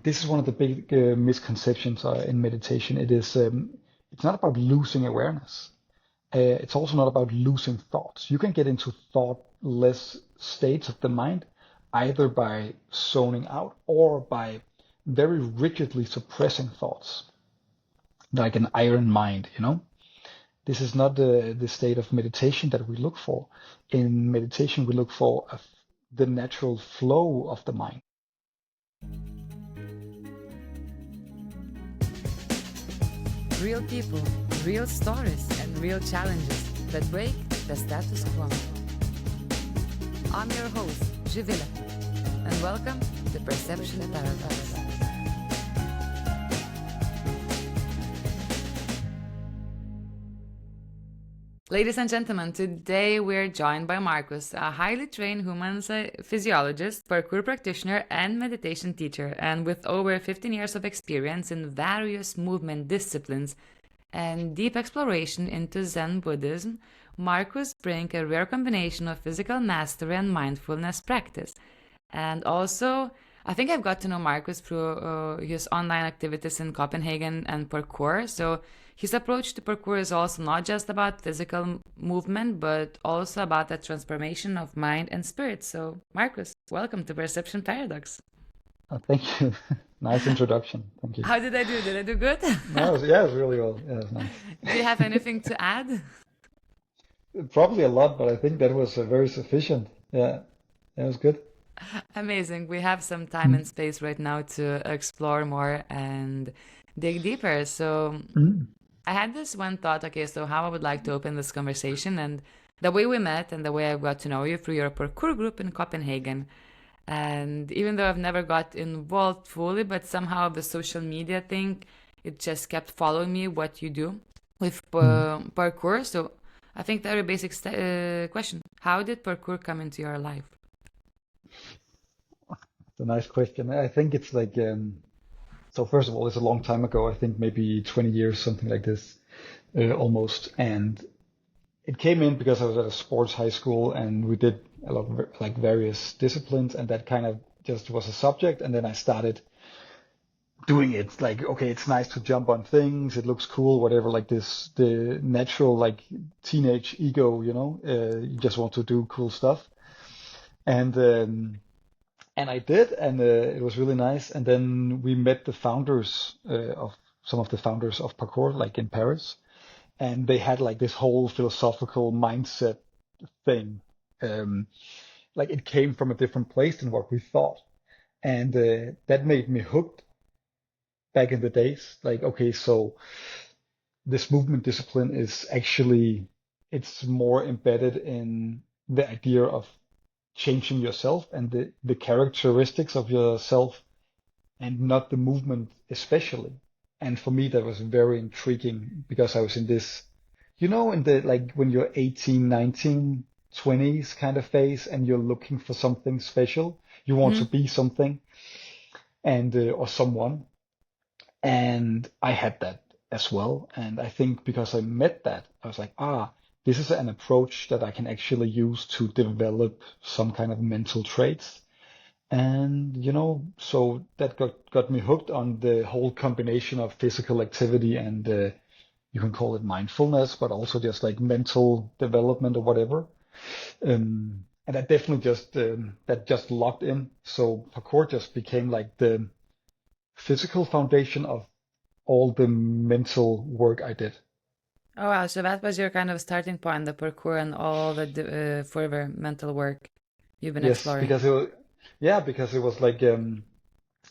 this is one of the big misconceptions in meditation. It's not about losing awareness. It's also not about losing thoughts. You can get into thoughtless states of the mind either by zoning out or by very rigidly suppressing thoughts, like an iron mind, you know? This is not the state of meditation that we look for. In meditation, we look for the natural flow of the mind. Real people, real stories, and real challenges that break the status quo. I'm your host, Zivile, and welcome to Perception Paradox. Ladies and gentlemen, today we're joined by Marcus, a highly trained human physiologist, parkour practitioner, and meditation teacher. And with over 15 years of experience in various movement disciplines and deep exploration into Zen Buddhism, Marcus brings a rare combination of physical mastery and mindfulness practice. And also, I think I've got to know Marcus through his online activities in Copenhagen and parkour. So his approach to parkour is also not just about physical movement, but also about the transformation of mind and spirit. So, Marcus, welcome to Perception Paradox. Thank you. Nice introduction. Thank you. How did I do? Did I do good? No, it was really well. Yeah, it was nice. Do you have anything to add? Probably a lot, but I think that was very sufficient. Yeah, that was good. Amazing. We have some time and space right now to explore more and dig deeper. So I had this one thought, okay, so how I would like to open this conversation, and the way we met and the way I got to know you through your parkour group in Copenhagen. And even though I've never got involved fully, but somehow the social media thing, it just kept following me, what you do with parkour. So I think the very basic question, how did parkour come into your life? It's a nice question. I think it's like, so first of all, it's a long time ago. I think maybe 20 years, something like this, almost. And it came in because I was at a sports high school and we did a lot of like various disciplines, and that kind of just was a subject. And then I started doing it like, okay, it's nice to jump on things. It looks cool, whatever, like this, the natural like teenage ego, you know, you just want to do cool stuff. And I did, and it was really nice. And then we met the founders of some of the founders of parkour, like in Paris, and they had like this whole philosophical mindset thing. Like it came from a different place than what we thought, and that made me hooked back in the days. Like, okay, so this movement discipline is actually, it's more embedded in the idea of changing yourself and the characteristics of yourself, and not the movement especially. And for me, that was very intriguing because I was in this, you know, in the, like when you're 18, 19, 20s kind of phase and you're looking for something special, you want to be something and, or someone. And I had that as well. And I think because I met that, I was like, this is an approach that I can actually use to develop some kind of mental traits. And, you know, so that got me hooked on the whole combination of physical activity and you can call it mindfulness, but also just like mental development or whatever. And that definitely just locked in. So parkour just became like the physical foundation of all the mental work I did. Oh wow, so that was your kind of starting point, the parkour and all the further mental work you've been exploring. Because it was like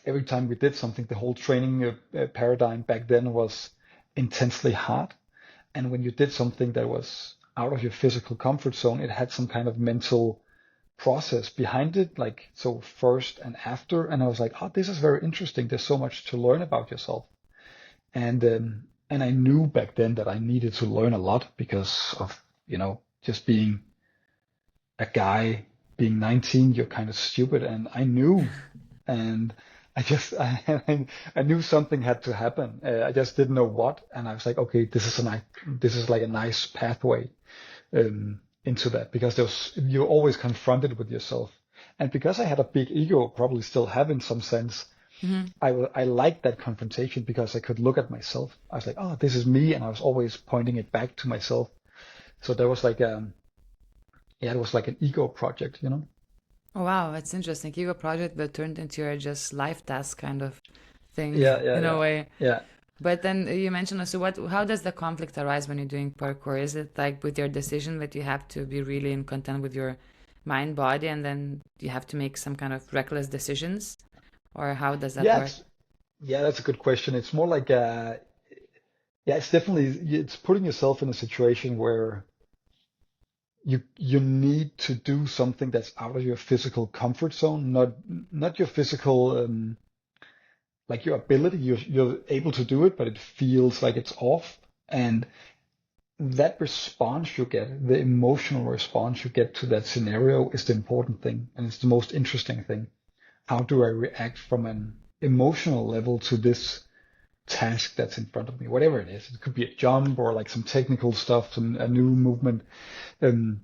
every time we did something, the whole training paradigm back then was intensely hard. And when you did something that was out of your physical comfort zone, it had some kind of mental process behind it, like so first and after. And I was like, this is very interesting. There's so much to learn about yourself. And I knew back then that I needed to learn a lot because of, you know, just being a guy, being 19, you're kind of stupid. And I knew, and I knew something had to happen. I just didn't know what. And I was like, okay, this is like a nice pathway into that, because you're always confronted with yourself. And because I had a big ego, probably still have in some sense, Hmm. I liked that confrontation because I could look at myself. I was like, oh, this is me, and I was always pointing it back to myself. So there was like yeah, it was like an ego project, you know? Oh, wow, that's interesting. You have a project that turned into your just life task kind of thing Yeah, yeah, in a yeah, way. yeah. But then you mentioned also how does the conflict arise when you're doing parkour? Is it like with your decision that you have to be really in content with your mind, body, and then you have to make some kind of reckless decisions? Or how does that Yeah, work? it's yeah, that's a good question. It's more like yeah, it's definitely it's putting yourself in a situation where you need to do something that's out of your physical comfort zone, not your physical like your ability. You're able to do it, but it feels like it's off. And that response you get, the emotional response you get to that scenario is the important thing, and it's the most interesting thing. How do I react from an emotional level to this task that's in front of me, whatever it is? It could be a jump or like some technical stuff, a new movement. Um,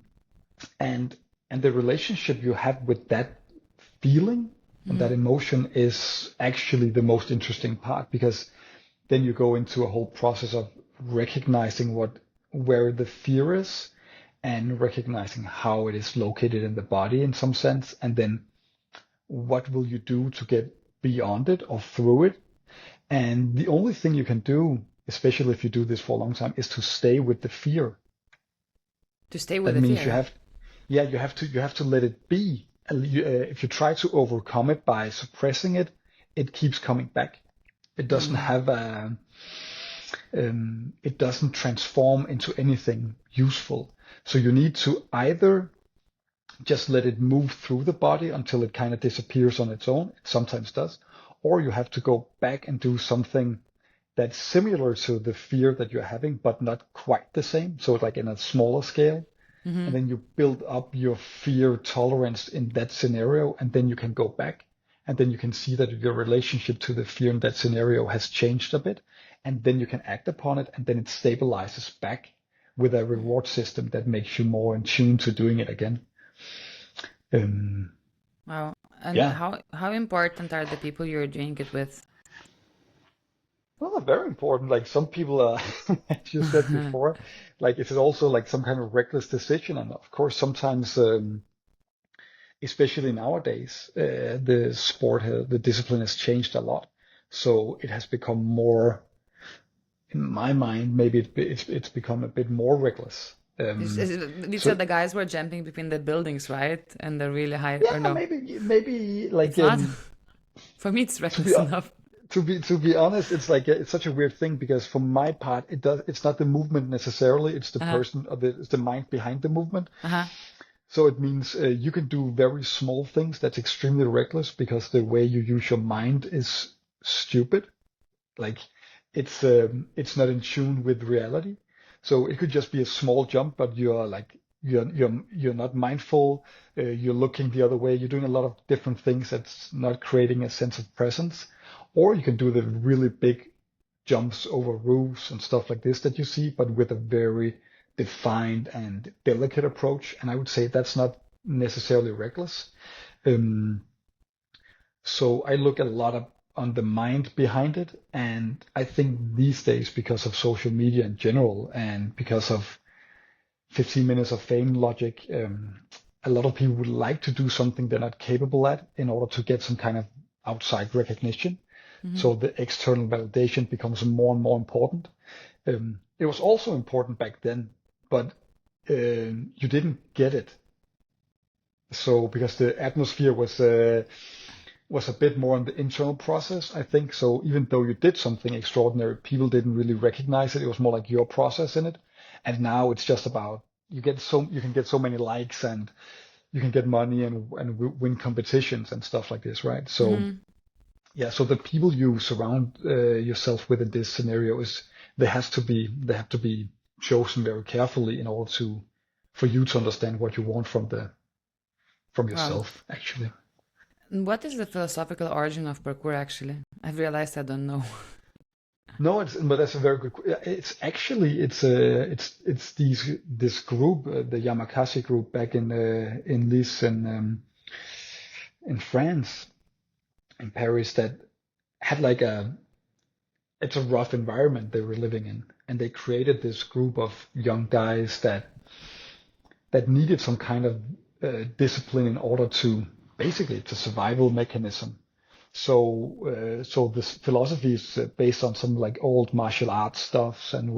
and and the relationship you have with that feeling and Hmm. that emotion is actually the most interesting part, because then you go into a whole process of recognizing where the fear is and recognizing how it is located in the body in some sense, and then what will you do to get beyond it or through it. And the only thing you can do, especially if you do this for a long time, is to stay with the fear. To stay with That the means fear. you have to let it be. If you try to overcome it by suppressing it, it keeps coming back. It doesn't Mm. have it doesn't transform into anything useful. So you need to either just let it move through the body until it kind of disappears on its own. It sometimes does. Or you have to go back and do something that's similar to the fear that you're having, but not quite the same. So like in a smaller scale. And Hmm. then you build up your fear tolerance in that scenario, and then you can go back, and then you can see that your relationship to the fear in that scenario has changed a bit, and then you can act upon it, and then it stabilizes back with a reward system that makes you more in tune to doing it again. Um, Wow. And yeah, how important are the people you're doing it with? well, very important. Like some people, as you said before, like it's also like some kind of reckless decision, and of course sometimes. Especially nowadays, the discipline has changed a lot. So it has become more, in my mind, maybe it's become a bit more reckless. You So said the guys were jumping between the buildings, right? And the really high, or yeah, no? maybe like It's not. For me, it's to reckless be enough. to be honest, it's like it's such a weird thing because for my part, it's not the movement necessarily, it's the Uh-huh. person or it's the mind behind the movement. Uh-huh. So it means you can do very small things that's extremely reckless because the way you use your mind is stupid. Like it's not in tune with reality. So it could just be a small jump, but you're like you're not mindful. You're looking the other way. You're doing a lot of different things that's not creating a sense of presence. Or you can do the really big jumps over roofs and stuff like this that you see, but with a very defined and delicate approach. And I would say that's not necessarily reckless. Um, so I look a lot of on the mind behind it, and I think these days, because of social media in general, and because of 15 minutes of fame logic, a lot of people would like to do something they're not capable at in order to get some kind of outside recognition. Hmm. So the external validation becomes more and more important. It was also important back then, but you didn't get it. So because the atmosphere was a bit more on the internal process, I think. So even though you did something extraordinary, people didn't really recognize it. It was more like your process in it. And now it's just about you can get so many likes and you can get money and win competitions and stuff like this, right? So Hmm. yeah, so the people you surround yourself with in this scenario is they have to be chosen very carefully in order to for you to understand what you want from Wow. yourself, actually. And what is the philosophical origin of parkour, actually? I've realized I don't know. No, but that's a very good. It's actually it's this group, the Yamakasi group back in Nice in France, in Paris, that had like it's a rough environment they were living in, and they created this group of young guys that needed some kind of discipline in order to basically it's a survival mechanism. So this philosophy is based on some like old martial arts stuff and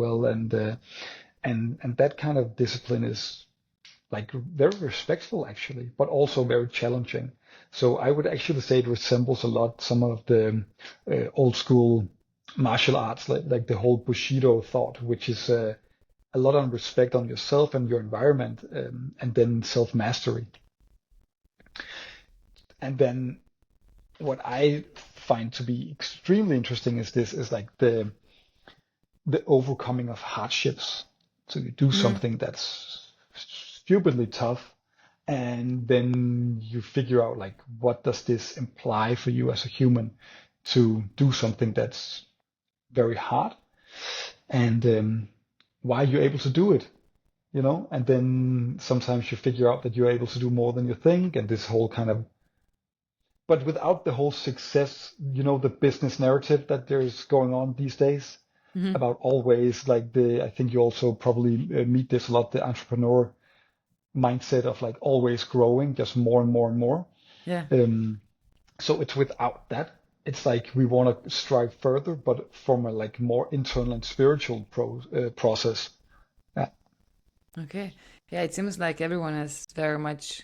and that kind of discipline is like very respectful actually, but also very challenging. So I would actually say it resembles a lot some of the old school martial arts, like the whole Bushido thought, which is a lot on respect on yourself and your environment, and then self mastery. And then what I find to be extremely interesting is this is like the overcoming of hardships. So you do Hmm. something that's stupidly tough, and then you figure out like what does this imply for you as a human to do something that's very hard, and why you're able to do it, you know? And then sometimes you figure out that you're able to do more than you think, and this whole kind of, but without the whole success, you know, the business narrative that there's going on these days Hmm. about always like I think you also probably meet this a lot, the entrepreneur mindset of like always growing, just more and more and more. Yeah. Um, so it's without that. It's like we want to strive further, but from a like more internal and spiritual process. Yeah. Okay. Yeah, it seems like everyone is very much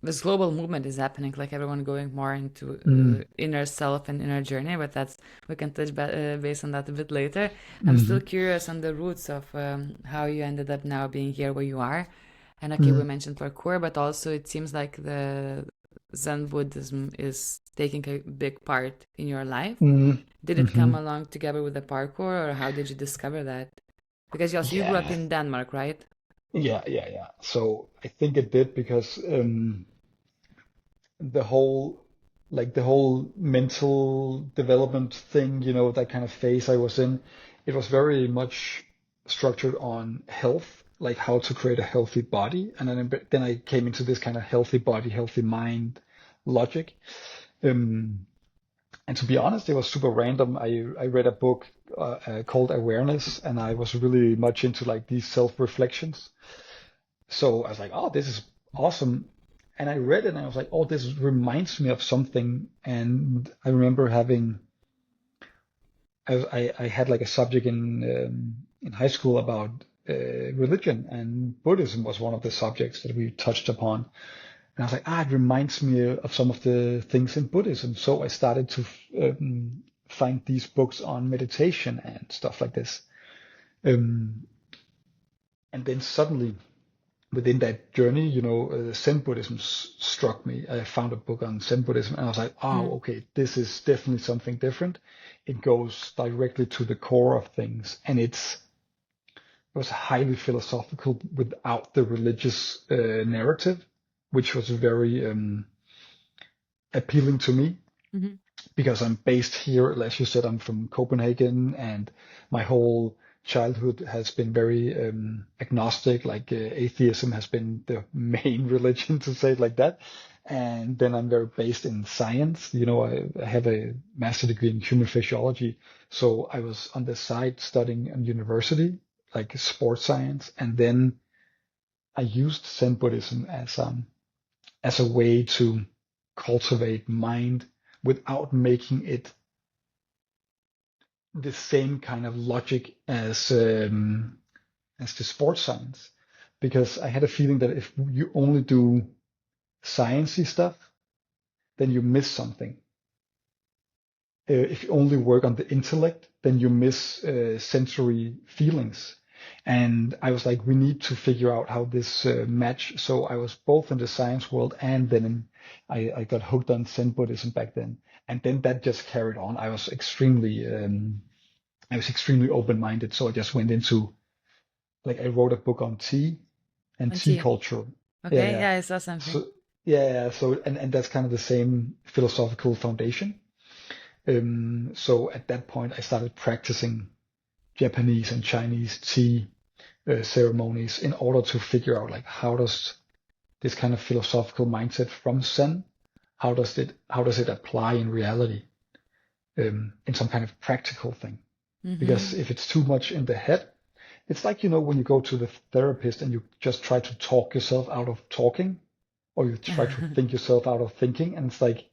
this global movement is happening, like everyone going more into Mm, inner self and inner journey, but that's we can touch base on that a bit later. I'm still mm, curious on the roots of how you ended up now being here where you are. And okay, we mm, mentioned parkour, but also it seems like the Zen Buddhism is taking a big part in your life. mm, Did it come hmm. along together with the parkour, or how did you discover that? Because you also you grew up Yeah, in Denmark, right? yeah. So I think it did because the whole the whole mental development thing, you know, that kind of phase I was in, it was very much structured on health, like how to create a healthy body, and then I came into this kind of healthy body, healthy mind logic. Um, and to be honest, it was super random. I read a book called Awareness, and I was really much into like these self reflections. So I was like, oh, this is awesome. And I read it and I was like, oh, this reminds me of something. And I remember having, I had like a subject in high school about religion, and Buddhism was one of the subjects that we touched upon. And I was like, it reminds me of some of the things in Buddhism. So I started to find these books on meditation and stuff like this. Um, and then suddenly within that journey, you know, Zen Buddhism struck me. I found a book on Zen Buddhism, and I was like, oh, Mm. okay, this is definitely something different. It goes directly to the core of things, and it was highly philosophical without the religious narrative, which was very appealing to me Hmm. because I'm based here. As you said, I'm from Copenhagen, and my whole childhood has been very agnostic. Like atheism has been the main religion, to say it like that. And then I'm very based in science. You know, I have a master degree in human physiology, so I was on the side studying in university, like sports science, and then I used Zen Buddhism as a way to cultivate mind without making it the same kind of logic as the sports science, because I had a feeling that if you only do sciencey stuff, then you miss something. If you only work on the intellect, then you miss sensory feelings. And I was like, we need to figure out how this match. So I was both in the science world and then I got hooked on Zen Buddhism back then. And then that just carried on. I was extremely open-minded. So I just went into like I wrote a book on tea and And tea tea. culture. Yeah, Okay, yeah. yeah, I saw something. So yeah. So and that's kind of the same philosophical foundation. So at that point, I started practicing Japanese and Chinese tea ceremonies in order to figure out like how does this kind of philosophical mindset from Zen, how does it apply in reality? in some kind of practical thing. Because Mm-hmm. if it's too much in the head, it's like, when you go to the therapist and you just try to talk yourself out of talking, or you try to think yourself out of thinking, and it's like,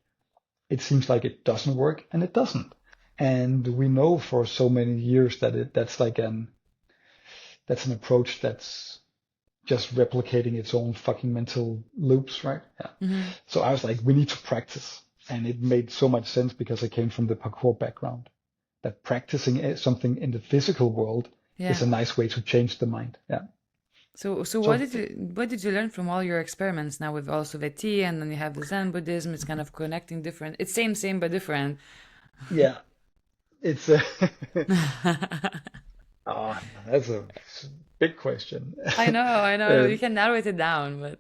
it seems like it doesn't work, and it doesn't. And we know for so many years that that's an approach that's just replicating its own fucking mental loops, right? Yeah. Mm-hmm. So I was like, we need to practice. And it made so much sense because I came from the parkour background, that practicing something in the physical world is Yeah. a nice way to change the mind. Yeah. So So what did you learn from all your experiments now with also the tea, and then you have the Zen Buddhism? It's kind of connecting different. It's same but different. yeah, it's a, oh, that's a big question. I know, I know. You Um, can narrow it down, but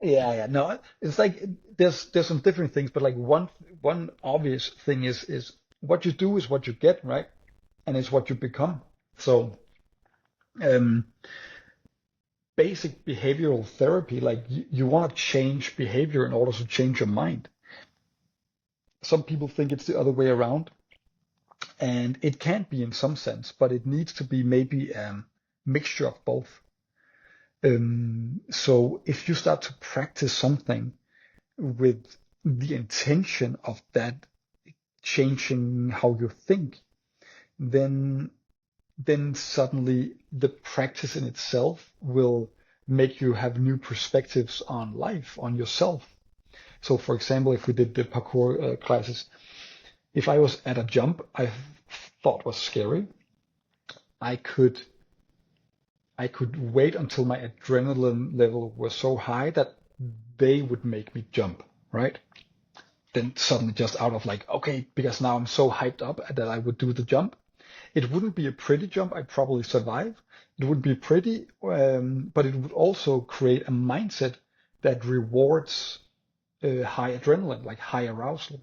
yeah. No, it's like there's some different things, but like one obvious thing is what you do is what you get, right? And it's what you become. So um, basic behavioral therapy, like you want to change behavior in order to change your mind. Some people think it's the other way around, and it can be in some sense, but it needs to be maybe a mixture of both. So if you start to practice something with the intention of that changing how you think, then suddenly the practice in itself will make you have new perspectives on life, on yourself. So, for example, if we did the parkour classes, if I was at a jump I thought was scary, I could wait until my adrenaline level was so high that they would make me jump, right? Then suddenly just out of like, okay, because now I'm so hyped up that I would do the jump. It wouldn't be a pretty jump. I'd probably survive. It would be pretty, but it would also create a mindset that rewards high adrenaline, like high arousal.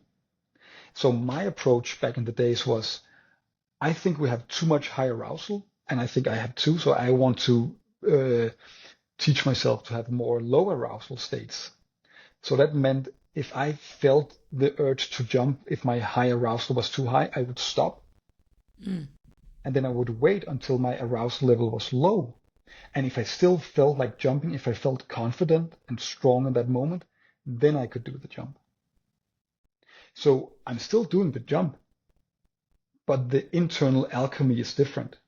So my approach back in the days was, I think we have too much high arousal, and I think I have too. So I want to teach myself to have more low arousal states. So that meant if I felt the urge to jump, if my high arousal was too high, I would stop. mm, And then I would wait until my arousal level was low. And if I still felt like jumping, if I felt confident and strong in that moment, then I could do the jump. So I'm still doing the jump, but the internal alchemy is different.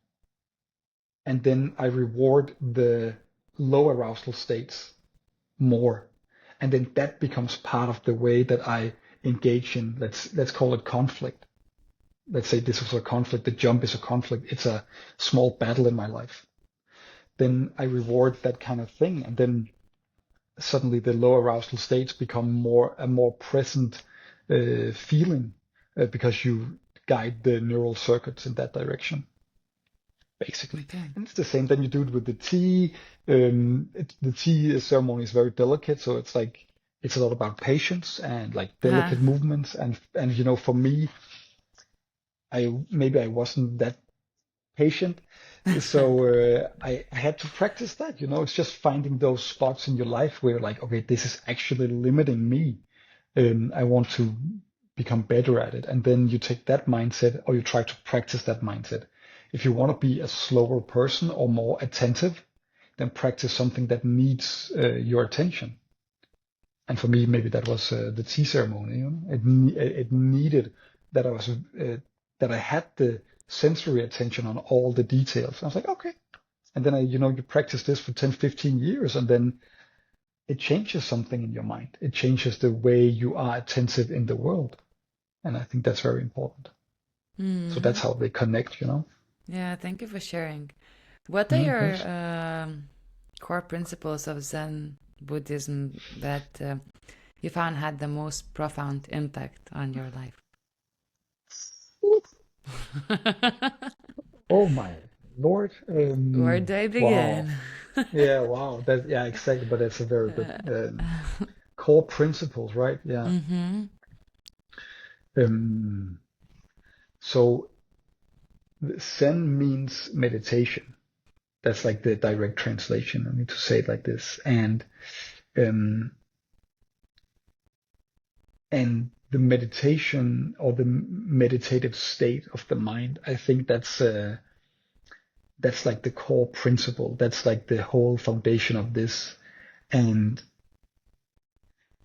And then I reward the low arousal states more. And then that becomes part of the way that I engage in, let's call it conflict. Let's say this was a conflict, the jump is a conflict, it's a small battle in my life. Then I reward that kind of thing, and then suddenly the low arousal states become a more present feeling because you guide the neural circuits in that direction, basically. okay. And it's the same. Then you do it with the tea. The tea ceremony is very delicate, so it's like it's a lot about patience and like Uh-huh. delicate movements. And for me, maybe I wasn't that patient. So I had to practice that. It's just finding those spots in your life where like, okay, this is actually limiting me. I want to become better at it. And then you take that mindset, or you try to practice that mindset. If you want to be a slower person or more attentive, then practice something that needs your attention. And for me, maybe that was the tea ceremony. It needed that that I had the sensory attention on all the details. I was like, okay. And then you practice this for 10, 15 years, and then it changes something in your mind. It changes the way you are attentive in the world. And I think that's very important. So Hmm. that's how they connect. Yeah, thank you for sharing. What are Mm, your yes. core principles of Zen Buddhism that you found had the most profound impact on your life? Oh my Lord. Where do I begin? Wow. Yeah, wow. Yeah, exactly. But that's a very good core principles, right? Yeah. Mm-hmm. Um, so Zen means meditation. That's like the direct translation. I need to say it like this. Um, and the meditation or the meditative state of the mind, I think that's like the core principle. That's like the whole foundation of this. And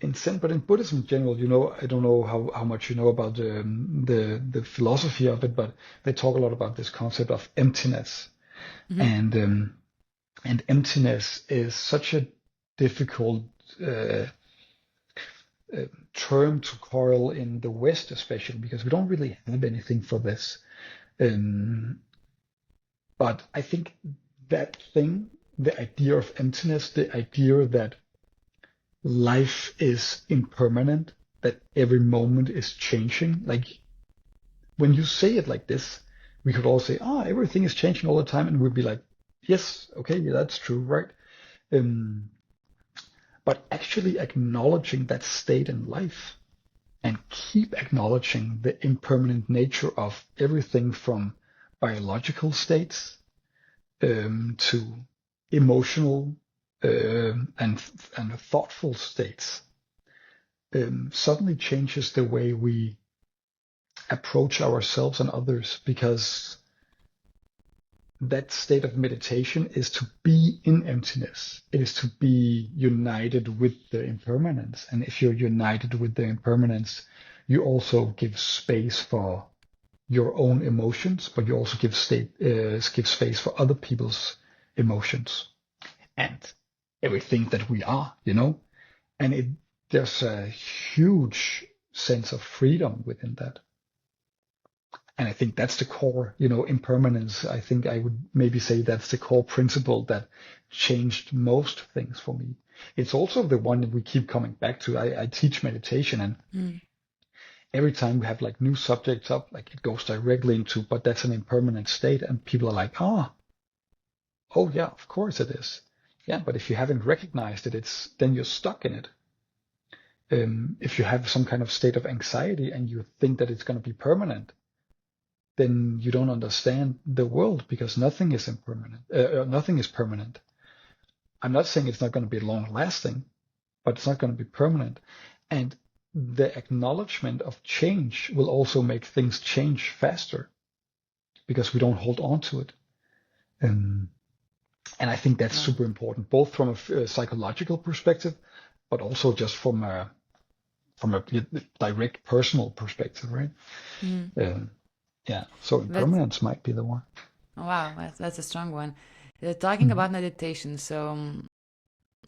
in Zen, but in Buddhism in general, I don't know how much you know about the philosophy of it, but they talk a lot about this concept of emptiness. Mm-hmm. And emptiness is such a difficult term to coil in the West, especially because we don't really have anything for this. But I think that thing, the idea of emptiness, the idea that life is impermanent, that every moment is changing. Like when you say it like this, we could all say, everything is changing all the time. And we'd be like, yes, okay, yeah, that's true, right? But actually acknowledging that state in life and keep acknowledging the impermanent nature of everything from biological states to emotional and thoughtful states suddenly changes the way we approach ourselves and others, because that state of meditation is to be in emptiness. It is to be united with the impermanence. And if you're united with the impermanence, you also give space for your own emotions, but you also give space for other people's emotions and everything that we are, and there's a huge sense of freedom within that. And I think that's the core, impermanence. I think I would maybe say that's the core principle that changed most things for me. It's also the one that we keep coming back to. I teach meditation, and every time we have like new subjects up, like it goes directly into, but that's an impermanent state. And people are like, oh yeah, of course it is. Yeah, but if you haven't recognized it, then you're stuck in it. If you have some kind of state of anxiety and you think that it's going to be permanent, then you don't understand the world, because nothing is impermanent. Nothing is permanent. I'm not saying it's not going to be long lasting, but it's not going to be permanent. And the acknowledgement of change will also make things change faster, because we don't hold on to it. And I think that's super important, both from a psychological perspective, but also just from a direct personal perspective, right? Yeah, so impermanence might be the one. Wow, that's a strong one. Talking about meditation, so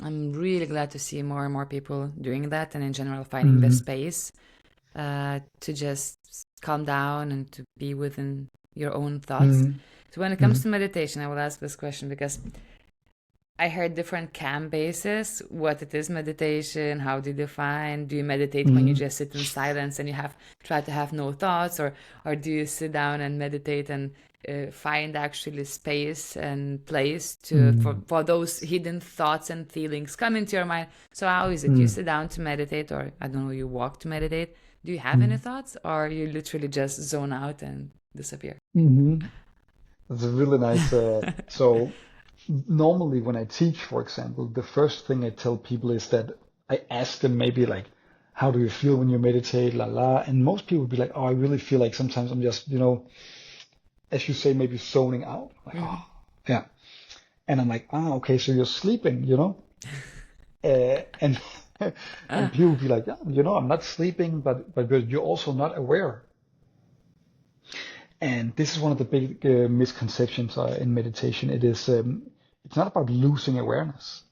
I'm really glad to see more and more people doing that, and in general finding the space to just calm down and to be within your own thoughts. So when it comes to meditation, I will ask this question because I heard different camp bases, what it is meditation, how do you define, do you meditate when you just sit in silence and you try to have no thoughts, or do you sit down and meditate and find actually space and place for those hidden thoughts and feelings come into your mind? So how is it? You sit down to meditate, or I don't know, you walk to meditate. Do you have any thoughts, or you literally just zone out and disappear? That's a really nice, so normally when I teach, for example, the first thing I tell people is that I ask them maybe like, how do you feel when you meditate, and most people would be like, I really feel like sometimes I'm just, as you say, maybe zoning out, like, yeah. And I'm like, okay, so you're sleeping, and and people would be like, I'm not sleeping, but you're also not aware. And this is one of the big misconceptions in meditation. It's not about losing awareness.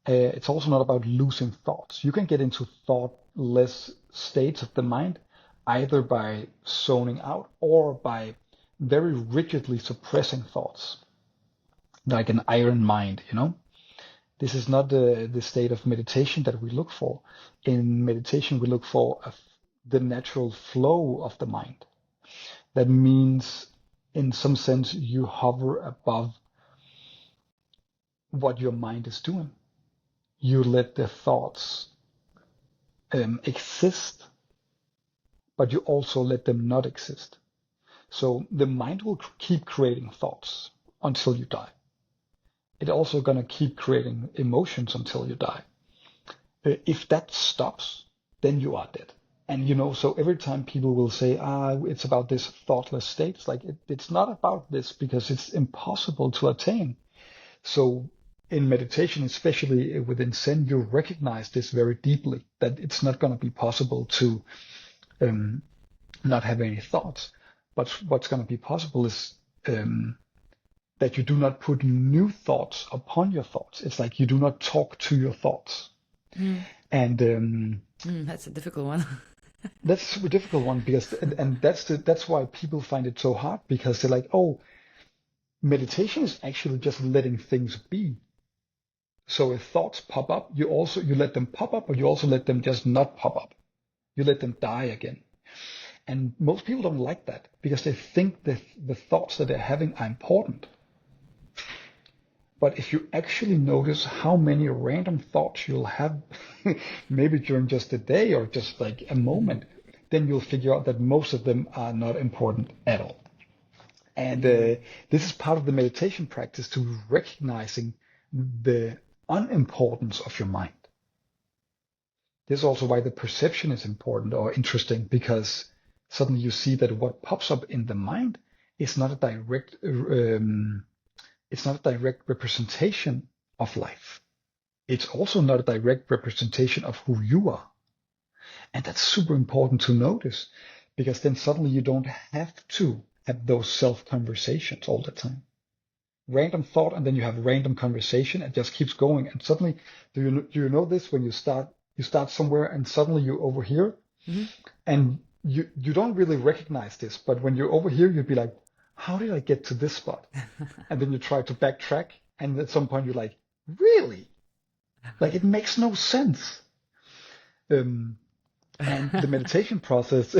It's also not about losing thoughts. You can get into thoughtless states of the mind, either by zoning out or by very rigidly suppressing thoughts, like an iron mind, This is not the state of meditation that we look for. In meditation, we look for the natural flow of the mind. That means, in some sense, you hover above what your mind is doing. You let the thoughts exist, but you also let them not exist. So the mind will keep creating thoughts until you die. It's also going to keep creating emotions until you die. If that stops, then you are dead. And so every time people will say, it's about this thoughtless state, it's like it's not about this because it's impossible to attain. So in meditation, especially within Zen, you recognize this very deeply, that it's not going to be possible to um, not have any thoughts. But what's going to be possible is that you do not put new thoughts upon your thoughts. It's like you do not talk to your thoughts. Mm. And That's a difficult one. that's a difficult one because, and that's why people find it so hard, because they're like, oh, meditation is actually just letting things be. So if thoughts pop up, you let them pop up, but you also let them just not pop up. You let them die again. And most people don't like that because they think that the thoughts that they're having are important. But if you actually notice how many random thoughts you'll have, maybe during just a day or just like a moment, then you'll figure out that most of them are not important at all. And this is part of the meditation practice, to recognizing the unimportance of your mind. This is also why the perception is important or interesting, because suddenly you see that what pops up in the mind is not a direct representation of life. It's also not a direct representation of who you are. And that's super important to notice, because then suddenly you don't have to have those self-conversations all the time. Random thought, and then you have random conversation, and just keeps going. And suddenly, do you know this, when you start somewhere and suddenly you're over here, and you don't really recognize this, but when you're over here, you'd be like, how did I get to this spot? And then you try to backtrack, and at some point you're like, really? Like, it makes no sense. And the meditation process.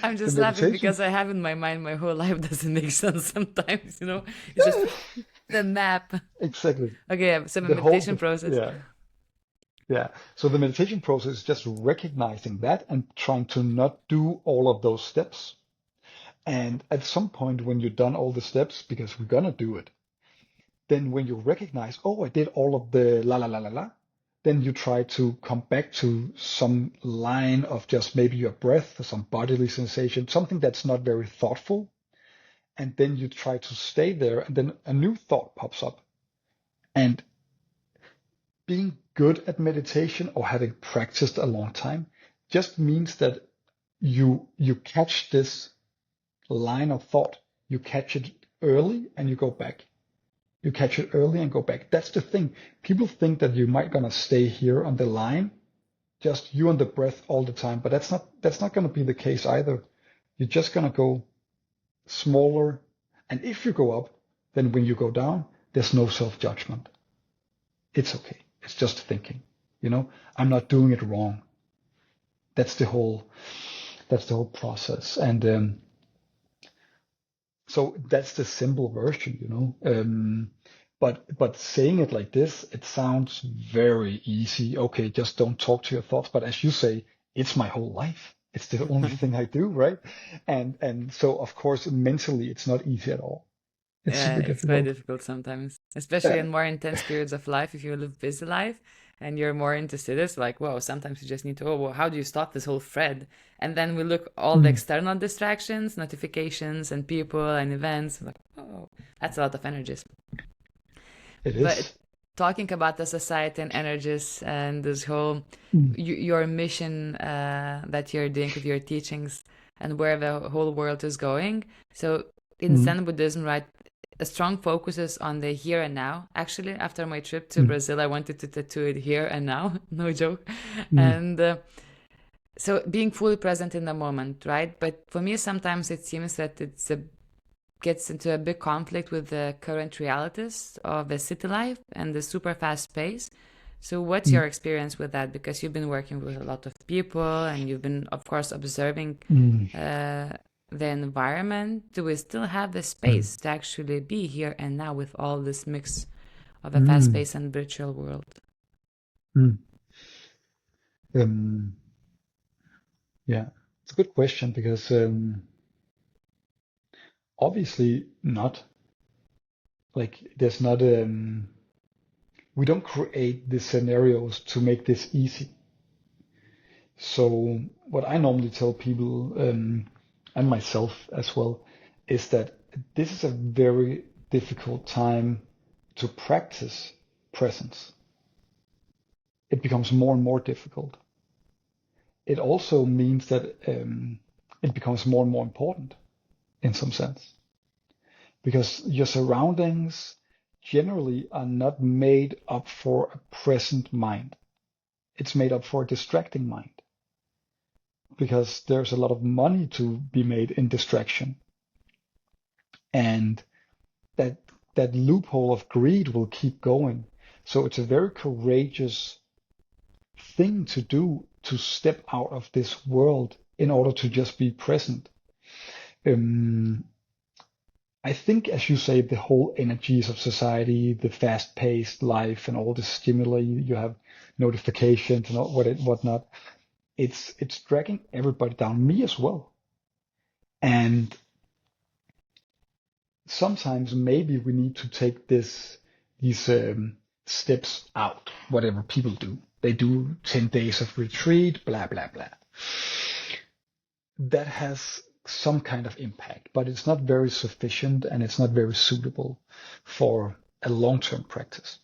I'm just laughing because I have in my mind my whole life doesn't make sense sometimes, It's just the map. Exactly. Okay, so the meditation process. Yeah. So the meditation process is just recognizing that and trying to not do all of those steps. And at some point, when you've done all the steps, because we're gonna do it, then when you recognize, oh, I did all of the la la la la la, then you try to come back to some line of just maybe your breath or some bodily sensation, something that's not very thoughtful. And then you try to stay there, and then a new thought pops up. And being good at meditation, or having practiced a long time, just means that you catch this line of thought. You catch it early and you go back. You catch it early and go back. That's the thing. People think that you might gonna stay here on the line, just you and the breath all the time, but that's not gonna be the case either. You're just gonna go smaller, and if you go up, then when you go down, there's no self-judgment. It's okay. It's just thinking. I'm not doing it wrong. That's the whole process. And so that's the simple version. But saying it like this, it sounds very easy. Okay, just don't talk to your thoughts. But as you say, it's my whole life. It's the only thing I do, right? And so of course mentally it's not easy at all. It's super It's quite difficult. difficult sometimes, especially in more intense periods of life. If you live busy life and you're more into this, like, whoa, sometimes you just need to, oh, well, how do you stop this whole thread? And then we look all the external distractions, notifications and people and events, like, oh, that's a lot of energies. It But is. talking about the society and energies and this whole, your mission that you're doing with your teachings and where the whole world is going. So in Zen Buddhism, right, a strong focus is on the here and now. Actually, after my trip to Brazil, I wanted to tattoo it here and now, no joke. And so being fully present in the moment, right? But for me, sometimes it seems that gets into a big conflict with the current realities of the city life and the super fast pace. So what's your experience with that? Because you've been working with a lot of people and you've been, of course, observing the environment. Do we still have the space to actually be here and now with all this mix of a fast paced and virtual world? Yeah, it's a good question, because obviously not. Like, there's not we don't create the scenarios to make this easy. So what I normally tell people, and myself as well, is that this is a very difficult time to practice presence. It becomes more and more difficult. It also means that it becomes more and more important in some sense, because your surroundings generally are not made up for a present mind. It's made up for a distracting mind, because there's a lot of money to be made in distraction. And that loophole of greed will keep going. So it's a very courageous thing to do, to step out of this world in order to just be present. I think, as you say, the whole energies of society, the fast-paced life, and all the stimuli, you have notifications and whatnot, it's dragging everybody down, me as well. And sometimes maybe we need to take these steps out, whatever people do. They do 10 days of retreat, blah, blah, blah. That has some kind of impact, but it's not very sufficient, and it's not very suitable for a long-term practice.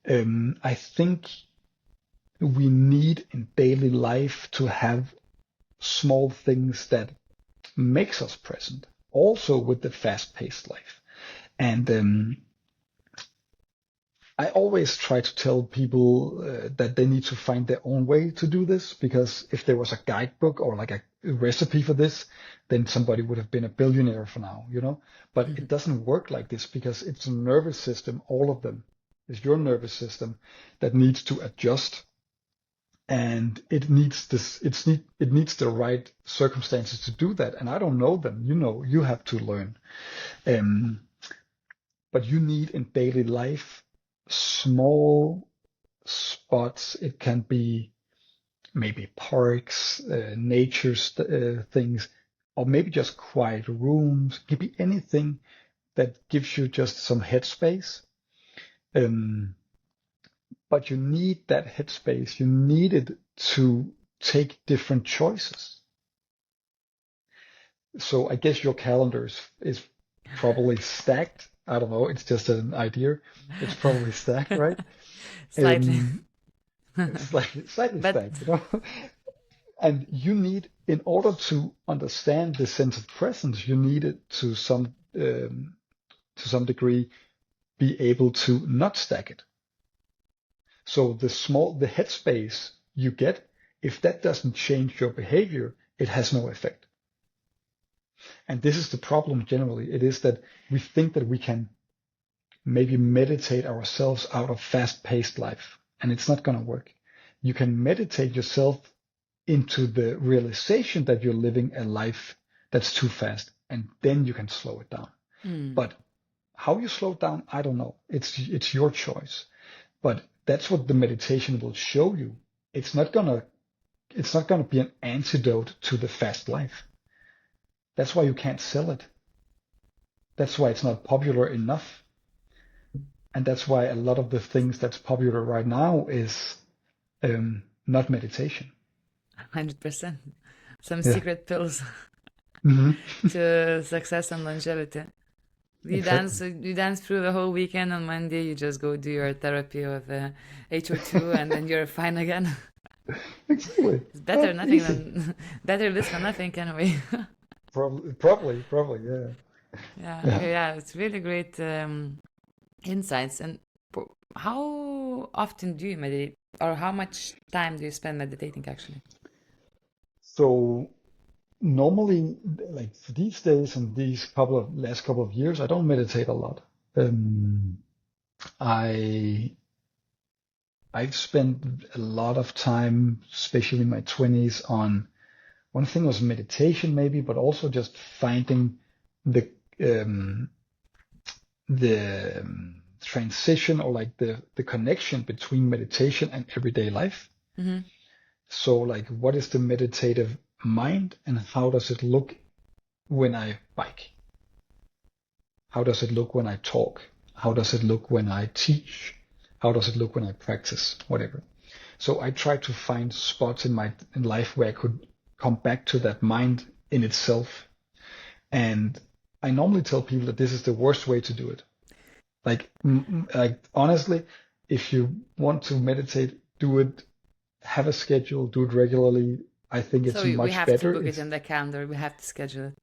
I think we need in daily life to have small things that makes us present, also with the fast-paced life. And I always try to tell people that they need to find their own way to do this, because if there was a guidebook or like a recipe for this, then somebody would have been a billionaire for now, But it doesn't work like this, because it's a nervous system, all of them. It's your nervous system that needs to adjust, and it needs the right circumstances to do that. And I don't know them, you have to learn. But you need in daily life small spots. It can be maybe parks, nature things, or maybe just quiet rooms. It could be anything that gives you just some headspace. But you need that headspace. You need it to take different choices. So I guess your calendar is probably stacked. I don't know. It's just an idea. It's probably stacked, right? Slightly. Slightly But stacked, And you need, in order to understand the sense of presence, you need it to some degree be able to not stack it. So the headspace you get, if that doesn't change your behavior, it has no effect. And this is the problem generally. It is that we think that we can maybe meditate ourselves out of fast-paced life, and it's not going to work. You can meditate yourself into the realization that you're living a life that's too fast, and then you can slow it down. But how you slow it down, I don't know. It's your choice. But that's what the meditation will show you. It's not gonna be an antidote to the fast life. That's why you can't sell it. That's why it's not popular enough. And that's why a lot of the things that's popular right now is not meditation. 100%. Some Yeah. secret pills to success and longevity. You dance through the whole weekend. On Monday, you just go do your therapy with HO2, and then you're fine again. Exactly. It's better nothing Easy. than better this than nothing, anyway. Probably, yeah. Yeah. It's really great insights. And how often do you meditate, or how much time do you spend meditating actually? So normally, like these days and these last couple of years, I don't meditate a lot. I've spent a lot of time, especially in my 20s, on one thing was meditation maybe, but also just finding the transition, or like the connection between meditation and everyday life. Mm-hmm. So like, what is the meditative mind, and how does it look when I bike? How does it look when I talk? How does it look when I teach? How does it look when I practice? Whatever. So I tried to find spots in life where I could come back to that mind in itself. And I normally tell people that this is the worst way to do it. Like honestly, if you want to meditate, do it, have a schedule, do it regularly. I think So it's we much have to better. book it It's in the calendar. We have to schedule it.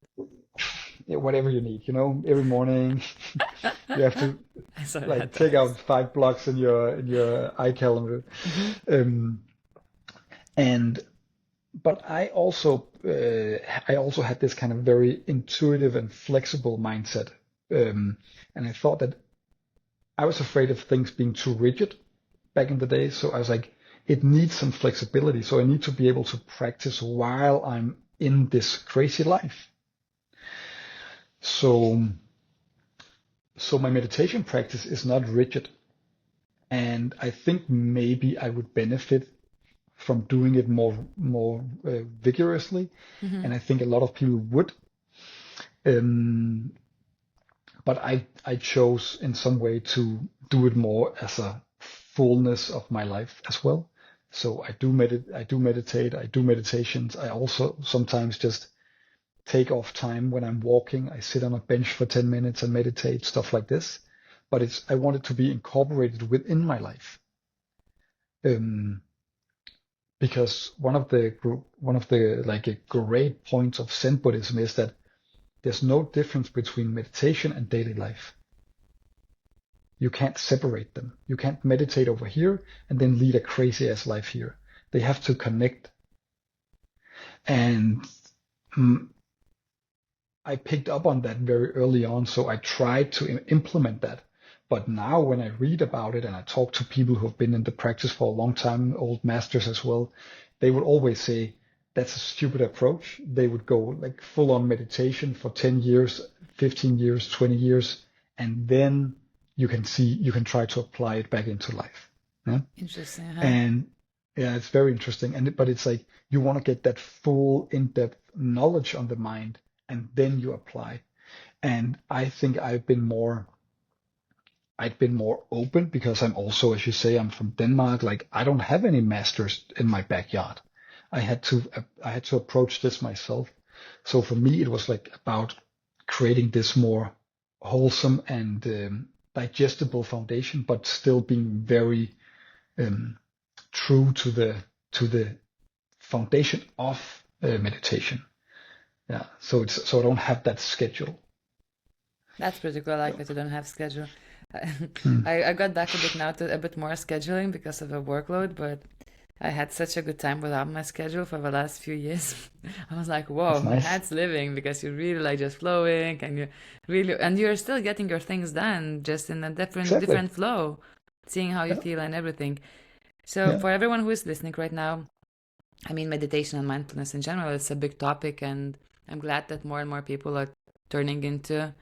whatever you need, every morning you have to I saw like that. take out 5 blocks in your iCalendar. Hmm. Um, and but I also had this kind of very intuitive and flexible mindset. And I thought that I was afraid of things being too rigid back in the day. So I was like, it needs some flexibility. So I need to be able to practice while I'm in this crazy life. So my meditation practice is not rigid. And I think maybe I would benefit from doing it more vigorously. Hmm. And I think a lot of people would. Um, but I chose in some way to do it more as a fullness of my life as well. So I do meditate, I do meditations. I also sometimes just take off time when I'm walking. I sit on a bench for 10 minutes and meditate, stuff like this. But I want it to be incorporated within my life. Um, because one of the like a great points of Zen Buddhism is that there's no difference between meditation and daily life. You can't separate them. You can't meditate over here and then lead a crazy ass life here. They have to connect. And I picked up on that very early on, so I tried to implement that. But now when I read about it and I talk to people who have been in the practice for a long time, old masters as well, they would always say that's a stupid approach. They would go like full on meditation for 10 years, 15 years, 20 years, and then you can try to apply it back into life. Yeah? Interesting, huh? And yeah, it's very interesting. But it's like you want to get that full in-depth knowledge on the mind and then you apply. And I think I'd been more open because I'm also, as you say, I'm from Denmark. Like I don't have any masters in my backyard. I had to approach this myself. So for me, it was like about creating this more wholesome and digestible foundation, but still being very true to the foundation of meditation. Yeah. So I don't have that schedule. That's pretty cool. I like that you don't have schedule. Hmm. I got back a bit now to a bit more scheduling because of the workload, but I had such a good time without my schedule for the last few years. I was like, That's whoa, nice. that's living because you're really like just flowing and you're still getting your things done just in a Exactly. different flow, seeing how you Yeah. feel and everything. So Yeah. for everyone who is listening right now, I mean, meditation and mindfulness in general, it's a big topic, and I'm glad that more and more people are turning into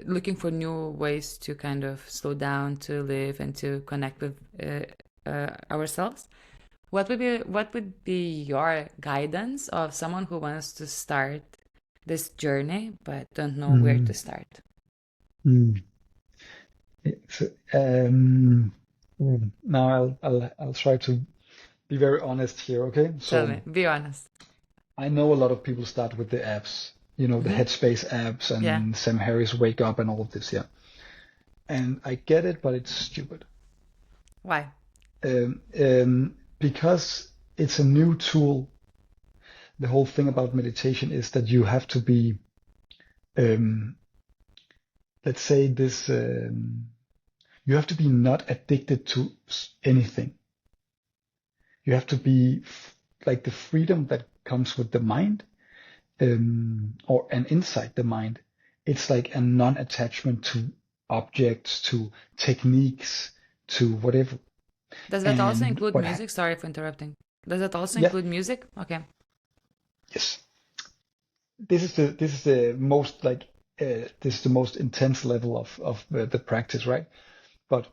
looking for new ways to kind of slow down, to live, and to connect with ourselves. What would be your guidance of someone who wants to start this journey but don't know where to Mm. start? Mm. It's, um, Now I'll try to be very honest here. Okay. Tell So me, be honest. I know a lot of people start with the apps, the Hmm. Headspace apps Yeah. and Sam Harris Wake Up and all of this. Yeah. And I get it, but it's stupid. Why? Because it's a new tool. The whole thing about meditation is that you have to be, um, let's say this, you have to be not addicted to anything. You have to be like the freedom that comes with the mind, and inside the mind. It's like a non-attachment to objects, to techniques, to whatever. Does that also And include music? Sorry for interrupting. Does that also yeah, include music? Okay. yes. This is the most this is the most intense level of the practice, right? But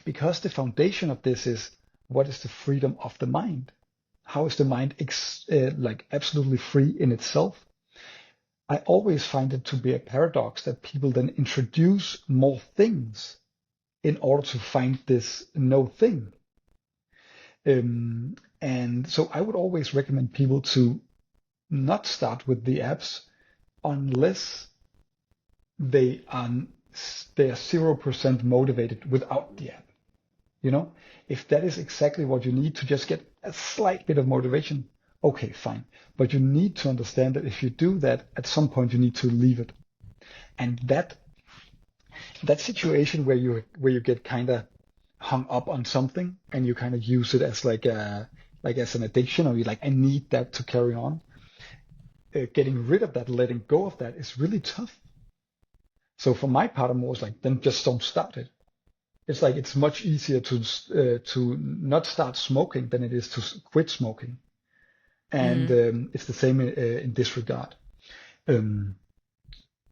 because the foundation of this is what is the freedom of the mind? How is the mind like absolutely free in itself? I always find it to be a paradox that people then introduce more things in order to find this no thing. And so I would always recommend people to not start with the apps unless they are they are 0% motivated without the app. You know, if that is exactly what you need to just get a slight bit of motivation, okay, fine. But you need to understand that if you do that, at some point you need to leave it. And that situation where you get kind of hung up on something and you kind of use it as like as an addiction, or you like, I need that to carry on. Getting rid of that, letting go of that is really tough. So for my part, I'm always like, then just don't start it. It's like it's much easier to not start smoking than it is to quit smoking, and Mm-hmm. it's the same in this regard. Um,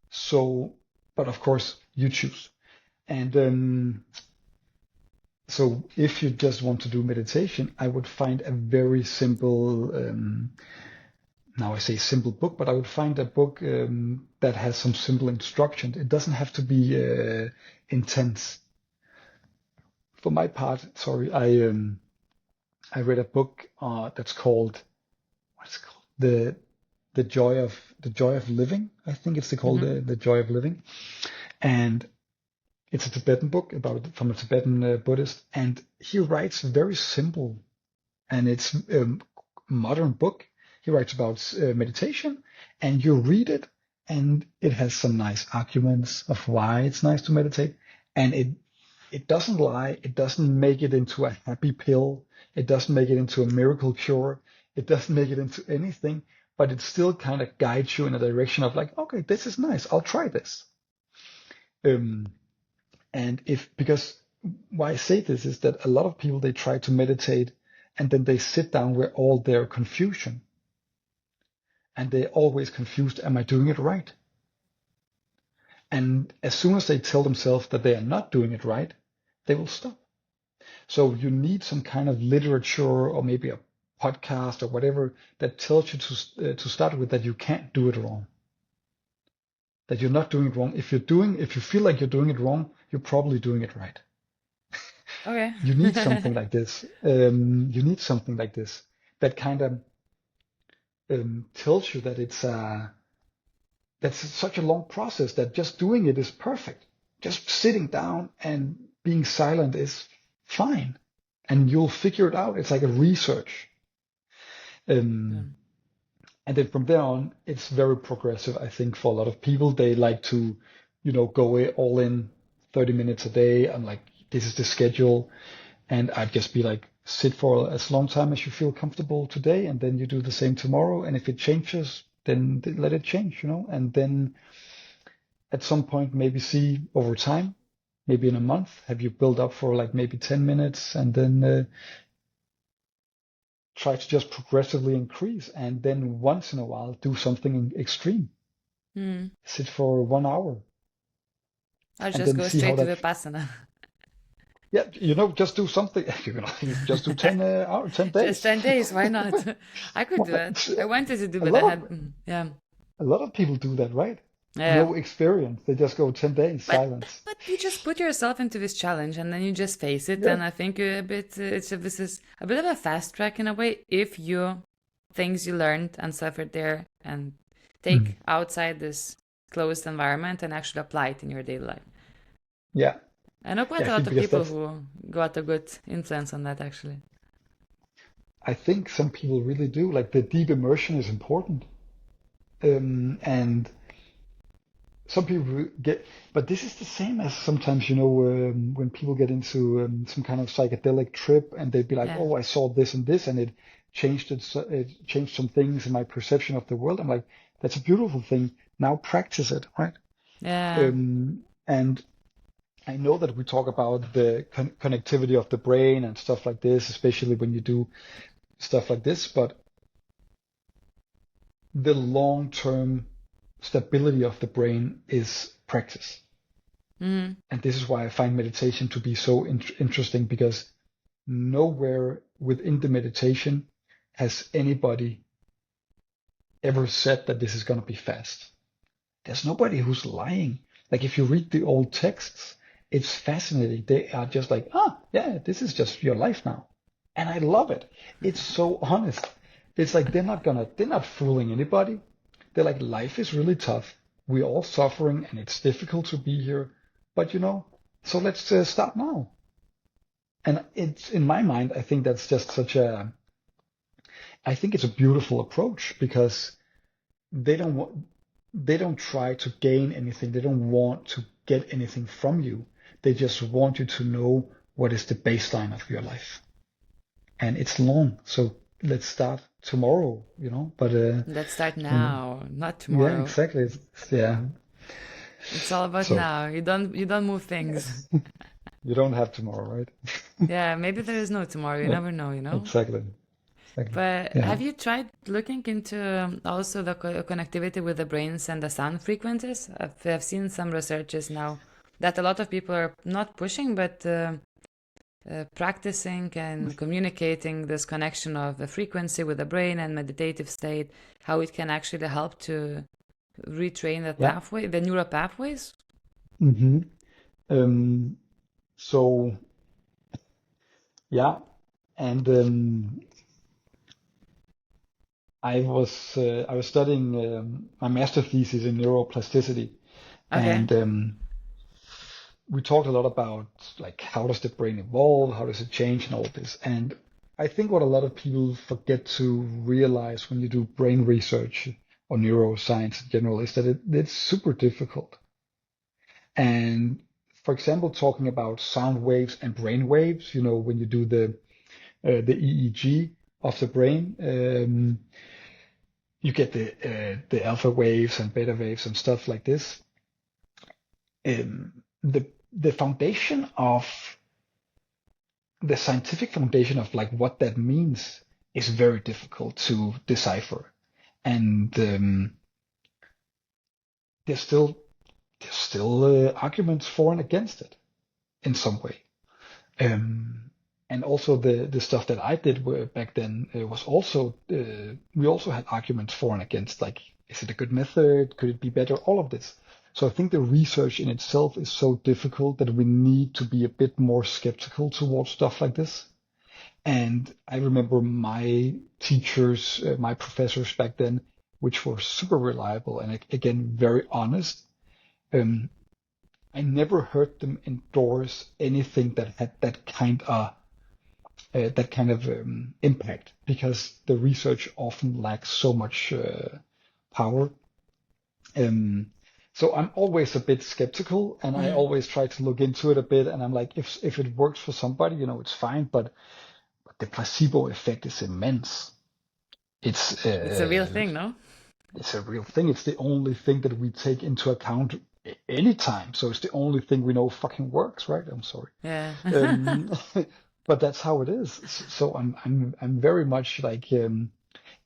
so, but of course, you choose. And so, if you just want to do meditation, I would find a very simple. Now I say simple book, but I would find a book that has some simple instructions. It doesn't have to be intense. For my part, sorry, I read a book that's called what's it called? The Joy of Living. I think it's called Mm-hmm. the Joy of Living, and it's a Tibetan book about from a Tibetan Buddhist, and he writes very simple, and it's a modern book. He writes about meditation, and you read it, and it has some nice arguments of why it's nice to meditate, and it doesn't lie. It doesn't make it into a happy pill. It doesn't make it into a miracle cure. It doesn't make it into anything, but it still kind of guides you in a direction of like, okay, this is nice. I'll try this. Um, and because why I say this is that a lot of people, they try to meditate and then they sit down with all their confusion and they're always confused. Am I doing it right? And as soon as they tell themselves that they are not doing it right, they will stop. So you need some kind of literature or maybe a podcast or whatever that tells you to start with that you can't do it wrong, that you're not doing it wrong. If you feel like you're doing it wrong, you're probably doing it right. Okay. You need something like this. You need something like this that kind of tells you that that's such a long process that just doing it is perfect. Just sitting down and being silent is fine, and you'll figure it out. It's like a research. Yeah. Um, and then from there on, it's very progressive. I think for a lot of people, they like to, go all in 30 minutes a day. I'm like, this is the schedule. And I'd just be like, sit for as long time as you feel comfortable today, and then you do the same tomorrow. And if it changes, then let it change, and then at some point, maybe see over time, maybe in a month, have you built up for like maybe 10 minutes, and then try to just progressively increase. And then once in a while, do something extreme. Hmm. Sit for 1 hour I'll and just then go see how straight to that, Vipassana. yeah, just do something. You just do 10 hours, 10 Just days. 10 days, why not? I could do it. What? I wanted to do, A but I lot of had, yeah. a lot of people do that, right? Yeah. No experience. They just go 10 days But silence. but you just put yourself into this challenge and then you just face it. Yeah. And I think you're a bit this is a bit of a fast track in a way if you things you learned and suffered there and Mhm. take outside this closed environment and actually apply it in your daily life. Yeah. I know quite Yeah. I a lot think of because people that's, who got a good influence on that actually. I think some people really do. Like the deep immersion is important. And some people get, but this is the same as sometimes, when people get into some kind of psychedelic trip and they'd be like, Yeah. oh, I saw this and this, and it changed some things in my perception of the world. I'm like, that's a beautiful thing. Now practice it, right? Yeah. And I know that we talk about the connectivity of the brain and stuff like this, especially when you do stuff like this, but the long-term stability of the brain is practice. Mm. And this is why I find meditation to be so interesting, because nowhere within the meditation has anybody ever said that this is going to be fast. There's nobody who's lying. Like if you read the old texts, it's fascinating. They are just like, yeah, this is just your life now. And I love it. It's so honest. It's like they're not fooling anybody. They're like, life is really tough. We're all suffering and it's difficult to be here. But so let's start now. And it's, in my mind, I think that's just I think it's a beautiful approach because they don't want, they don't try to gain anything. They don't want to get anything from you. They just want you to know what is the baseline of your life. And it's long, so let's start tomorrow, But Let's start um, now, not yeah, tomorrow. exactly. Yeah. It's all about So now. You don't move things. you don't have tomorrow, right? Yeah, maybe there is no tomorrow. You Yeah, never know. exactly. Exactly. But Yeah. have you tried looking into also the connectivity with the brains and the sound frequencies? I've seen some researches now that a lot of people are not pushing, but practicing and communicating this connection of the frequency with the brain and meditative state, how it can actually help to retrain the Yeah. pathway, the neural pathways. hmm Um, so yeah, and I was studying my master thesis in neuroplasticity, Okay. and we talked a lot about like how does the brain evolve, how does it change, and all this. And I think what a lot of people forget to realize when you do brain research or neuroscience in general is that it's super difficult. And for example, talking about sound waves and brain waves, when you do the EEG of the brain, you get the alpha waves and beta waves and stuff like this. The foundation of the scientific foundation of like what that means is very difficult to decipher, and there's still arguments for and against it in some way. And also the stuff that I did back then was also we also had arguments for and against, like, is it a good method? Could it be better? All of this. So I think the research in itself is so difficult that we need to be a bit more skeptical towards stuff like this. And I remember my teachers, my professors back then, which were super reliable and again very honest. Um, I never heard them endorse anything that had that kind of impact because the research often lacks so much power. Um, so I'm always a bit skeptical, and I Mm. always try to look into it a bit. And I'm like, if it works for somebody, it's fine. But the placebo effect is immense. It's It's a real uh, thing, no? it's a real thing. It's the only thing that we take into account anytime. So it's the only thing we know fucking works, right? I'm sorry. Yeah. Um, but that's how it is. So I'm very much like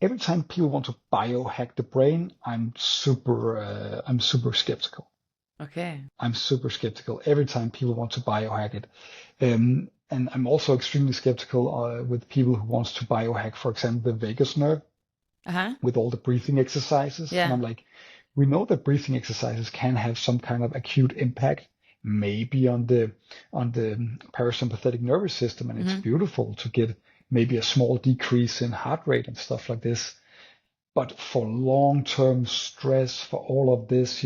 every time people want to biohack the brain, I'm super skeptical. Okay. I'm super skeptical every time people want to biohack it. And I'm also extremely skeptical with people who wants to biohack, for example, the vagus nerve Uh-huh. with all the breathing exercises. And Yeah. I'm like, we know that breathing exercises can have some kind of acute impact, maybe on the parasympathetic nervous system, and it's Hmm. beautiful to get maybe a small decrease in heart rate and stuff like this. But for long-term stress, for all of this,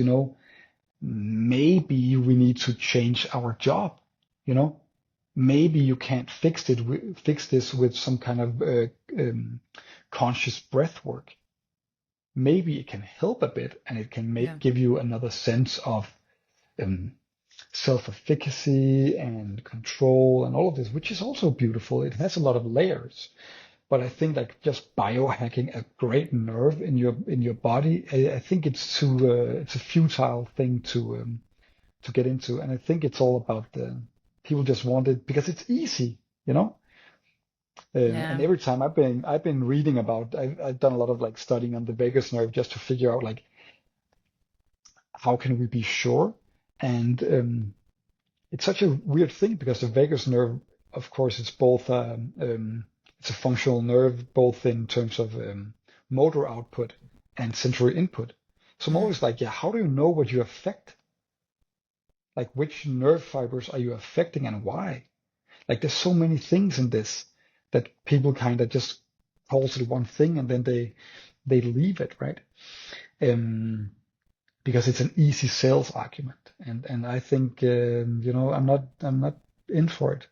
maybe we need to change our job, you know? Maybe you can't fix this with some kind of conscious breath work. Maybe it can help a bit, and it can Yeah. give you another sense of um, self-efficacy and control and all of this, which is also beautiful. It has a lot of layers, but I think like just biohacking a great nerve in your body, I think it's a futile thing to get into, and I think it's all about the people just want it because it's easy, you know. And Yeah. every time I've been reading about, I've done a lot of like studying on the vagus nerve just to figure out like how can we be sure. And it's such a weird thing because the vagus nerve, of course, it's both it's a functional nerve both in terms of motor output and sensory input. So I'm Hmm. always like, yeah, how do you know what you affect? Like which nerve fibers are you affecting and why? Like there's so many things in this that people kind of just calls it one thing and then they leave it, right? Because it's an easy sales argument, and I think I'm not in for it.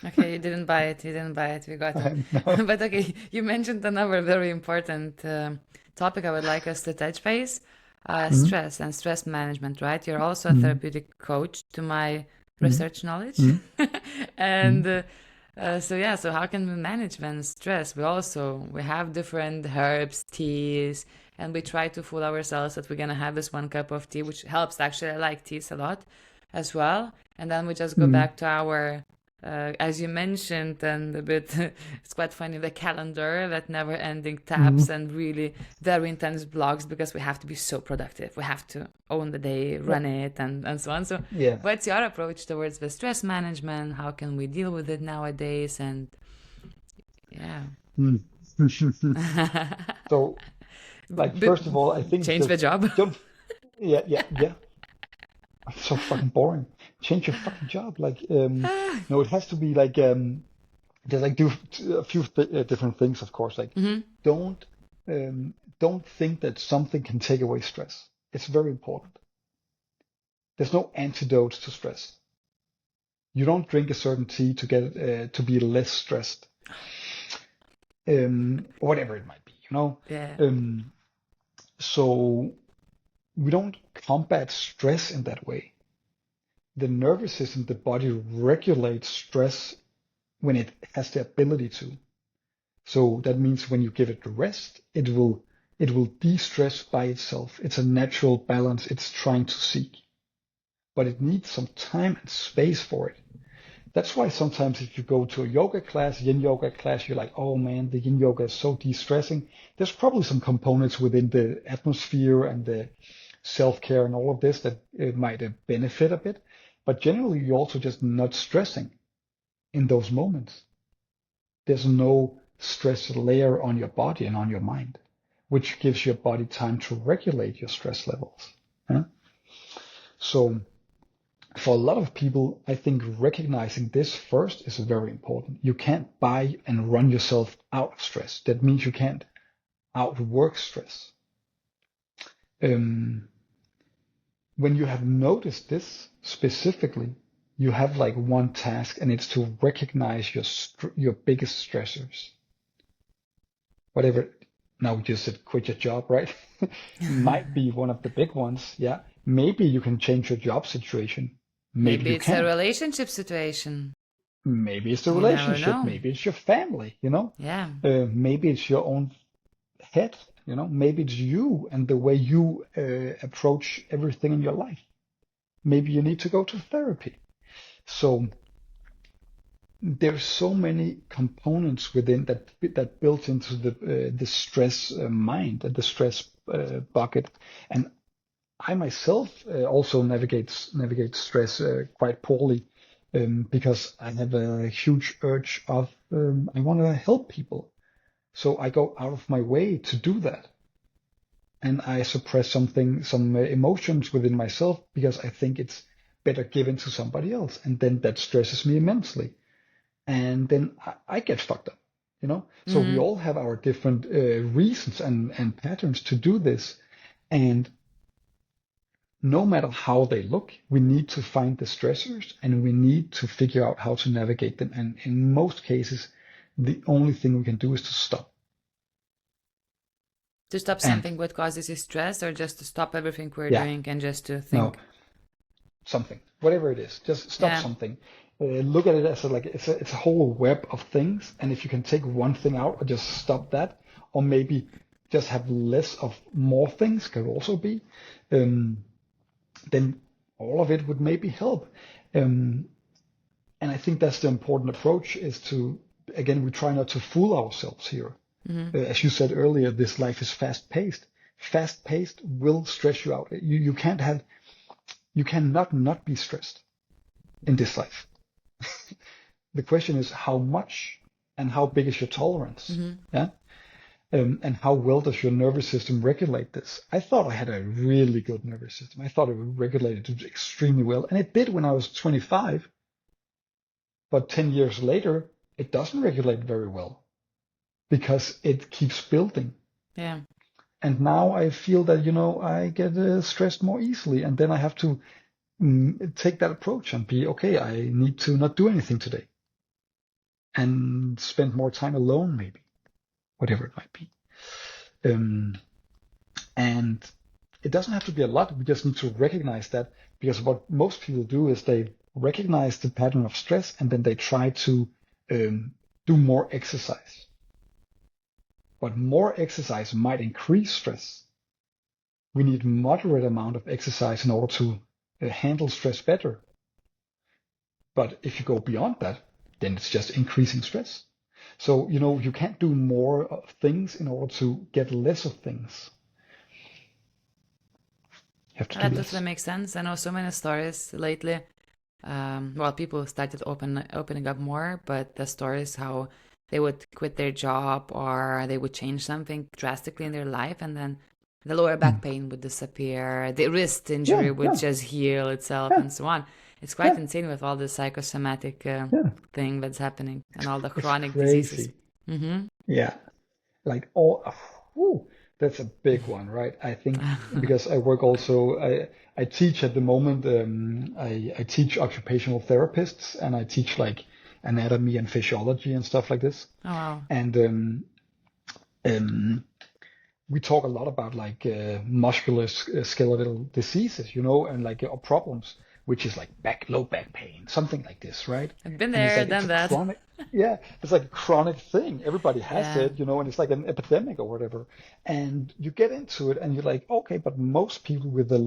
Okay, you didn't buy it. You didn't buy it. We got it. No. But okay, you mentioned another very important topic I would like us to touch base, Mm, stress and stress management, right? You're also a mm, therapeutic coach to my mm, research knowledge. mm, And mm, so yeah, so how can we manage when stress? We have different herbs, teas, and we try to fool ourselves that we're gonna have this one cup of tea, which helps actually. I like teas a lot as well. And then we just go mm, back to our as you mentioned, and a bit, it's quite funny, the calendar that never ending tabs mm. and really very intense blogs because we have to be so productive. We have to own the day, Yeah, run it, and so on. So, yeah. what's your approach towards the stress management? How can we deal with it nowadays? And yeah, Mm. So, like, B- first of all, I think change the just job. don't. Yeah, yeah, yeah. It's so fucking boring. Change your fucking job. Like, no, it has to be like, just like do a few different things, of course. Like, Hmm. don't, don't think that something can take away stress. It's very important. There's no antidote to stress. You don't drink a certain tea to get to be less stressed, whatever it might be, you know. Yeah. Um, so we don't combat stress in that way. The nervous system, the body regulates stress when it has the ability to. So that means when you give it rest, it will de-stress by itself. It's a natural balance it's trying to seek, but it needs some time and space for it. That's why sometimes if you go to a yoga class, yin yoga class, you're like, oh man, the yin yoga is so de-stressing. There's probably some components within the atmosphere and the self-care and all of this that it might benefit a bit. But generally, you're also just not stressing in those moments. There's no stress layer on your body and on your mind, which gives your body time to regulate your stress levels. Huh? So for a lot of people, I think recognizing this first is very important. You can't buy and run yourself out of stress. That means you can't outwork stress. When you have noticed this specifically, you have like one task, and it's to recognize your biggest stressors. Whatever. Now we just said quit your job, right? Might be one of the big ones. Yeah. Maybe you can change your job situation. Maybe Maybe you it's a can't. relationship situation. Maybe it's the You never relationship. know. Maybe it's your family, you know? Yeah. Maybe it's your own head, you know? Maybe it's you and the way you approach everything in your life. Maybe you need to go to therapy. So there's so many components within that built into the stress mind and the stress bucket. And I myself also navigate stress quite poorly, because I have a huge urge of I want to help people, so I go out of my way to do that, and I suppress some emotions within myself because I think it's better given to somebody else, and then that stresses me immensely, and then I get fucked up, you know. So we Hmm. all have our different reasons and patterns to do this, and no matter how they look, we need to find the stressors and we need to figure out how to navigate them. And in most cases, the only thing we can do is to stop. To stop And something what causes you stress, or just to stop everything we're yeah, doing and just to no, think? something, whatever it is, just stop Yeah. something. Look at it as it's a whole web of things. And if you can take one thing out or just stop that, or maybe just have less of more things could also be, um, then all of it would maybe help. Um, And I think that's the important approach is to, again, we try not to fool ourselves here. Hmm. As you said earlier, this life is fast paced. Fast paced will stress you out. You cannot not be stressed in this life. The question is how much and how big is your tolerance? Hmm. Yeah. And how well does your nervous system regulate this? I thought I had a really good nervous system. I thought it regulated it extremely well. And it did when I was 25. But 10 years later, it doesn't regulate very well because it keeps building. Yeah. And now I feel that, I get stressed more easily. And then I have to take that approach and be, okay, I need to not do anything today and spend more time alone, maybe, whatever it might be. And it doesn't have to be a lot. We just need to recognize that, because what most people do is they recognize the pattern of stress and then they try to do more exercise. But more exercise might increase stress. We need moderate amount of exercise in order to handle stress better. But if you go beyond that, then it's just increasing stress. So, you can't do more things in order to get less of things. You have to do That less. totally makes sense. I know so many stories lately. Well, people started opening up more, but the stories how they would quit their job or they would change something drastically in their life, and then the lower back pain would disappear, the wrist injury Yeah, would yeah, just heal itself, yeah, and so on. It's quite yeah, insane with all the psychosomatic yeah. thing that's happening and all the It's chronic diseases. crazy. Mm-hmm. Yeah. Like whew, that's a big one, right? I think because I work also, I teach at the moment, I teach occupational therapists and I teach like anatomy and physiology and stuff like this. Oh, wow. And um, we talk a lot about like musculoskeletal diseases, and like problems, which is like low back pain, something like this, right? I've been And it's there, like it's done a that. chronic, yeah, it's like a chronic thing. Everybody has Yeah. it, and it's like an epidemic or whatever. And you get into it, and you're like, okay, but most people with a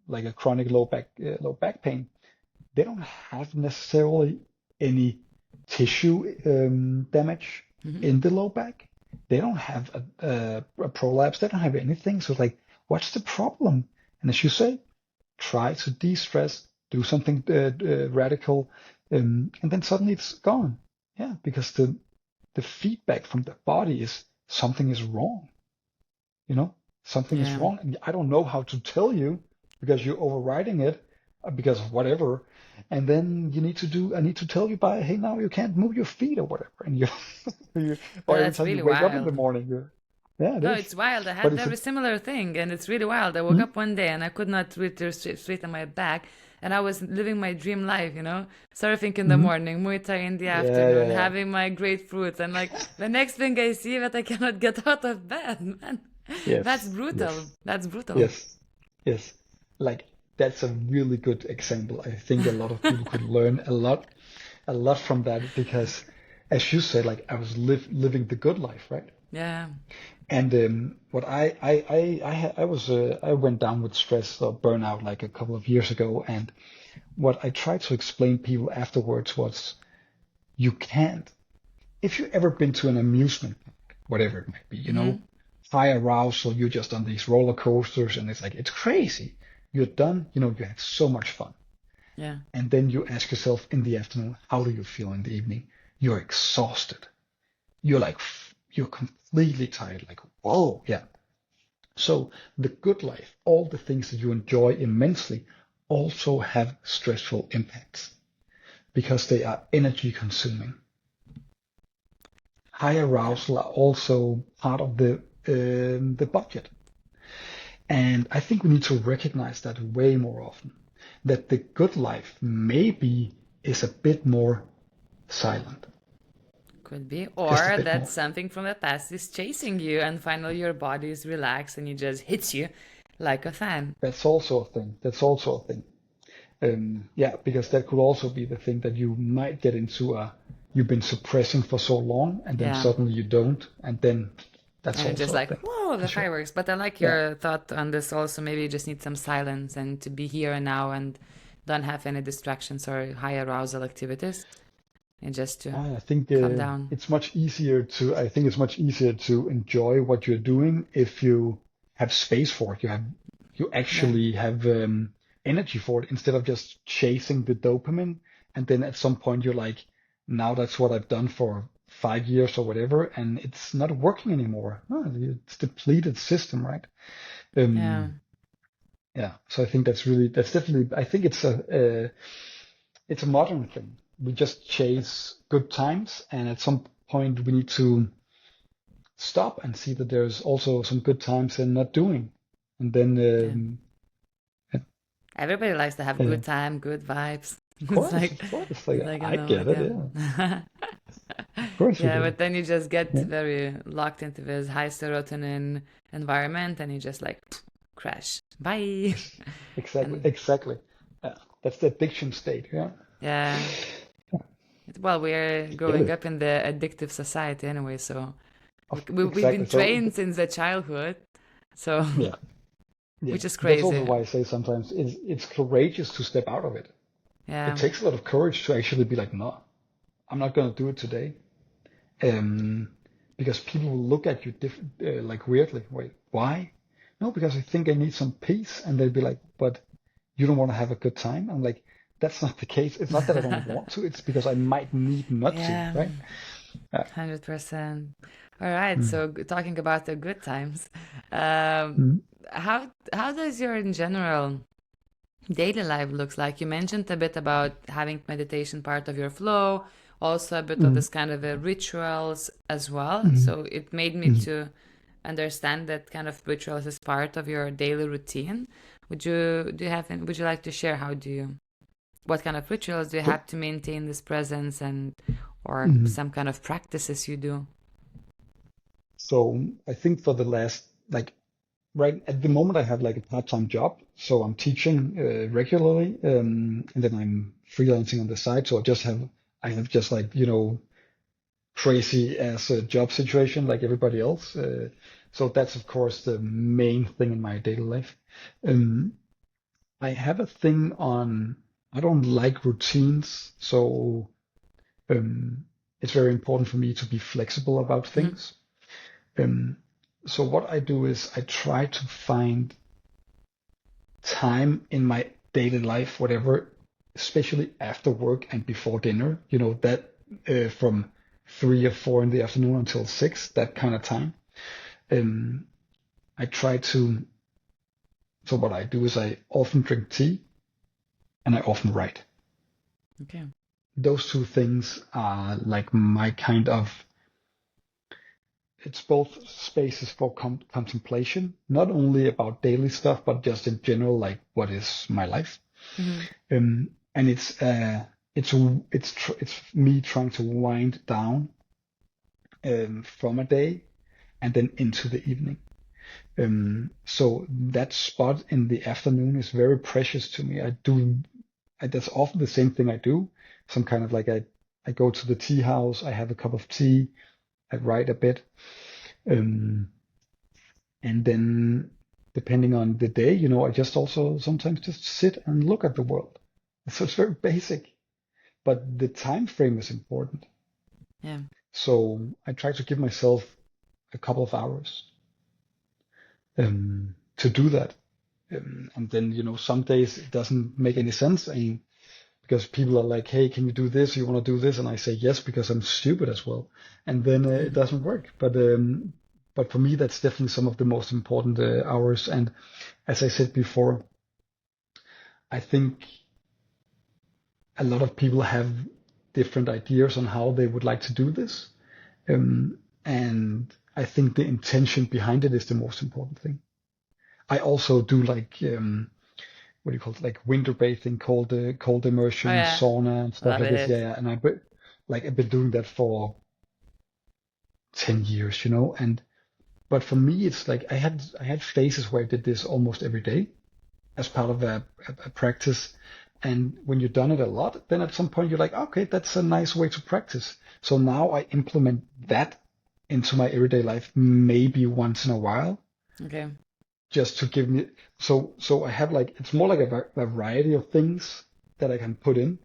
like a chronic low back pain, they don't have necessarily any tissue damage Mm-hmm. in the low back. They don't have a prolapse. They don't have anything. So it's like, what's the problem? And as you say, try to de-stress, do something radical, and then suddenly it's gone. Yeah, because the feedback from the body is something is wrong. Something is Yeah. wrong, and I don't know how to tell you because you're overriding it because of whatever. And then I need to tell you by, hey, now you can't move your feet or whatever. And or every That's time you really wake up in the wild. morning, yeah, it No, is. it's wild. I But had it's very similar thing, and it's really wild. I woke mm, up one day and I could not straighten my back, and I was living my dream life, surfing in the mm, morning, Muay Thai in the yeah, afternoon, yeah, yeah. having my grapefruits, and like the next thing I see that I cannot get out of bed, man. That's Yes, brutal. yes, That's brutal. yes, yes. Like that's a really good example. I think a lot of people could learn a lot from that because, as you said, like I was living the good life, right? Yeah. And what I went down with stress or burnout like a couple of years ago, and what I tried to explain to people afterwards was you can't. If you've ever been to an amusement park, whatever it might be, Mm-hmm. high arousal, you're just on these roller coasters, and it's like it's crazy. You're done, you had so much fun, Yeah. and then you ask yourself in the afternoon, how do you feel in the evening? You're exhausted. You're like you're completely tired. Like whoa, yeah. So the good life, all the things that you enjoy immensely, also have stressful impacts because they are energy consuming. High Yeah. arousal are also part of the budget, and I think we need to recognize that way more often. That the good life maybe is a bit more silent, Could be. just a Or bit that more. something from the past is chasing you, and finally your body is relaxed and it just hits you like a fan. That's also a thing. That's also a thing. Yeah, because that could also be the thing that you might get into you've been suppressing for so long and then Yeah. suddenly you don't, and then that's And it's just also a like, thing whoa, for the sure. fireworks. But I like Yeah, your thought on this also. Maybe you just need some silence and to be here and now and don't have any distractions or high arousal activities and just to I think calm down. I think it's much easier to enjoy what you're doing if you have space for it. You Yeah. actually have energy for it instead of just chasing the dopamine. And then at some point you're like, now that's what I've done for 5 years or whatever, and it's not working anymore. No, it's depleted system, right? Yeah. Um, yeah. So I think that's definitely. I think it's a modern thing we just chase good times, and at some point we need to stop and see that there's also some good times in not doing. And then, Yeah. Everybody likes to have good time, good vibes. It's of course, it's like like I get it, yeah, yeah. of course we Yeah, do, but then you just get yeah, very locked into this high serotonin environment and you just like crash. Bye. exactly, And exactly. Yeah, that's the addiction state, yeah. yeah. Well, we're Get growing it. up in the addictive society anyway, so we've Exactly. been trained since the childhood, so Yeah, yeah. which is That's also crazy. why I say sometimes it's courageous to step out of it. It Yeah. takes a lot of courage to actually be like, no, I'm not going to do it today. Um, because people will look at you like weirdly. Wait, why? No, because I think I need some peace. And they'll be like, but you don't want to have a good time? I'm like, that's not the case. It's not that I don't want to. It's because I might need not to, Yeah, right? Yeah. 100%. All right, Mm. so talking about the good times, um, Mm. how does your in general daily life looks like? You mentioned a bit about having meditation part of your flow, also a bit of Mm. this kind of rituals as well. Mm. So it made me Mm. to understand that kind of rituals is part of your daily routine. Would you like to share what kind of rituals do you So, have to maintain this presence and or mm. some kind of practices you do? So I think for the last, like, right at the moment, I have like a part-time job. So I'm teaching regularly, and then I'm freelancing on the side. So I have just like, crazy as a job situation like everybody else. So that's of course the main thing in my daily life. Um, I have a thing on, I don't like routines. So um, it's very important for me to be flexible about Mhm. things. Um, so what I do is I try to find time in my daily life, whatever, especially after work and before dinner, that from 3 or 4 in the afternoon until 6, that kind of time. Um, I try to, so what I do is I often drink tea and I often write. Okay. Those two things are like my kind of, it's both spaces for contemplation, not only about daily stuff, but just in general, like what is my life. Hmm. And it's me trying to wind down from a day and then into the evening. So that spot in the afternoon is very precious to me. That's often the same thing I do. Some kind of like I go to the tea house, I have a cup of tea, I write a bit, um, and then depending on the day, I just also sometimes just sit and look at the world. So it's very basic, but the time frame is important. Yeah. So I try to give myself a couple of hours to do that. And then, some days it doesn't make any sense. Because people are like, hey, can you do this? You want to do this? And I say yes, because I'm stupid as well. And then it doesn't work. But for me, that's definitely some of the most important hours. And as I said before, I think a lot of people have different ideas on how they would like to do this. And I think the intention behind it is the most important thing. I also do like what do you call it, like winter bathing, cold Oh immersion, yeah. sauna and stuff Love like this. it. Yeah, yeah. And I've been doing that for 10 years, and but for me it's like I had phases where I did this almost every day as part of a practice. And when you've done it a lot, then at some point you're like, okay, that's a nice way to practice. So now I implement that into my everyday life maybe once in a while, Okay. just to give me, so I have like, it's more like a variety of things that I can put in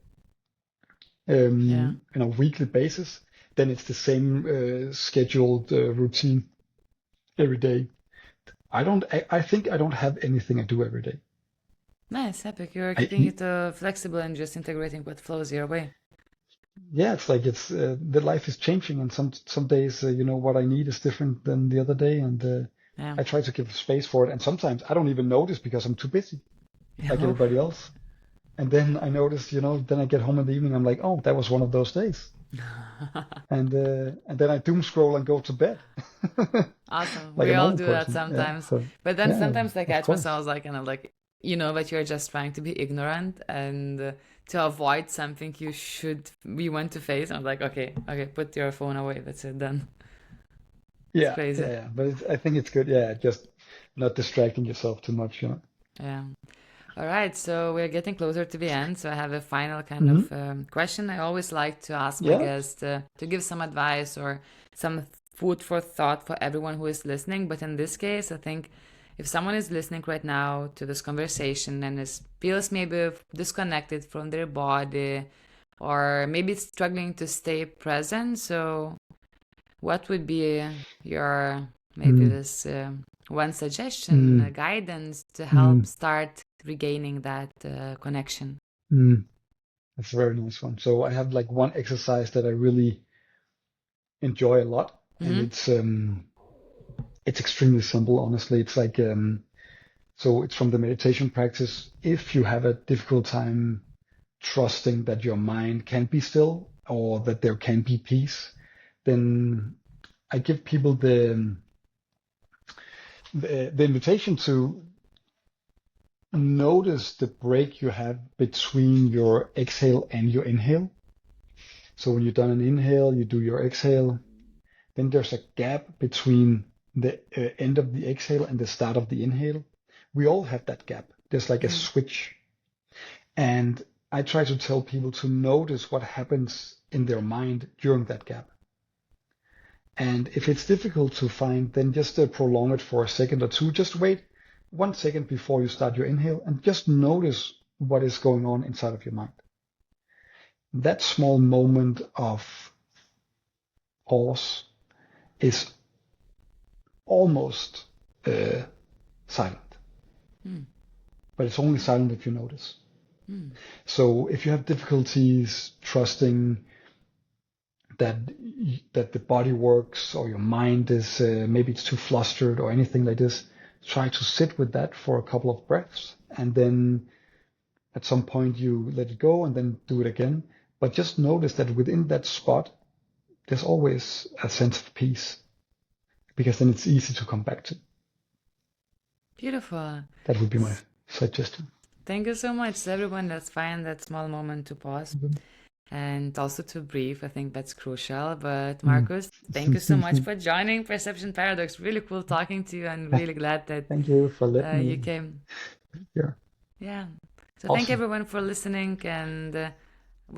Yeah. on a weekly basis. Then it's the same scheduled routine every day. I think I don't have anything I do every day. Nice, epic. You're I keeping it flexible and just integrating what flows your way. Yeah, it's like it's the life is changing, and some days what I need is different than the other day, and Yeah. I try to give space for it. And sometimes I don't even notice because I'm too busy, Yeah. like Oh, everybody else. And then I noticed, then I get home in the evening, I'm like, oh, that was one of those days. And then I doom scroll and go to bed Awesome. like We a all normal do that person. Yeah. sometimes. So But then yeah, sometimes I of catch course. myself like kind of like, that you're just trying to be ignorant and to avoid something you want to face. I'm like, okay, okay, put your phone away. That's it, done. It's Yeah, yeah, crazy. yeah. But I think it's good. Yeah, just not distracting yourself too much. Yeah. All right, so we're getting closer to the end. So I have a final kind Hmm. of question I always like to ask my Yeah. guests to give some advice or some food for thought for everyone who is listening. But in this case, I think if someone is listening right now to this conversation and feels maybe disconnected from their body or maybe struggling to stay present, so what would be your maybe Mm, this one suggestion, mm, guidance to help mm, start regaining that connection? mm. That's a very nice one. So I have like one exercise that I really enjoy a lot, and Mm-hmm. it's extremely simple, honestly. It's like so it's from the meditation practice. If you have a difficult time trusting that your mind can be still or that there can be peace, then I give people the invitation to notice the break you have between your exhale and your inhale. So when you've done an inhale, you do your exhale. Then there's a gap between the end of the exhale and the start of the inhale. We all have that gap. There's like a Mm-hmm. switch. And I try to tell people to notice what happens in their mind during that gap. And if it's difficult to find, then just prolong it for a second or two. Just wait 1 second before you start your inhale and just notice what is going on inside of your mind. That small moment of pause is almost silent, Mm. but it's only silent if you notice. Mm. So if you have difficulties trusting that that the body works or your mind is maybe it's too flustered or anything like this, try to sit with that for a couple of breaths, and then at some point you let it go and then do it again. But just notice that within that spot, there's always a sense of peace because then it's easy to come back to. Beautiful. That would be my suggestion. Thank you so much to everyone that's find that small moment to pause and also to breathe. I think that's crucial. But Mm. Marcus, thank you so much for joining Perception Paradox. Really cool talking to you and really glad that Thank you for letting you me came. here. Yeah. So thank Awesome. everyone for listening. And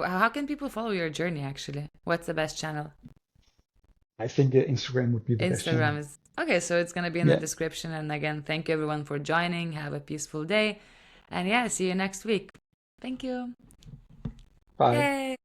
how can people follow your journey actually? What's the best channel? I think Instagram would be the best channel. Instagram is okay. So it's going to be in the Yeah. description. And again, thank you everyone for joining. Have a peaceful day. And yeah, see you next week. Thank you. Bye. Yay.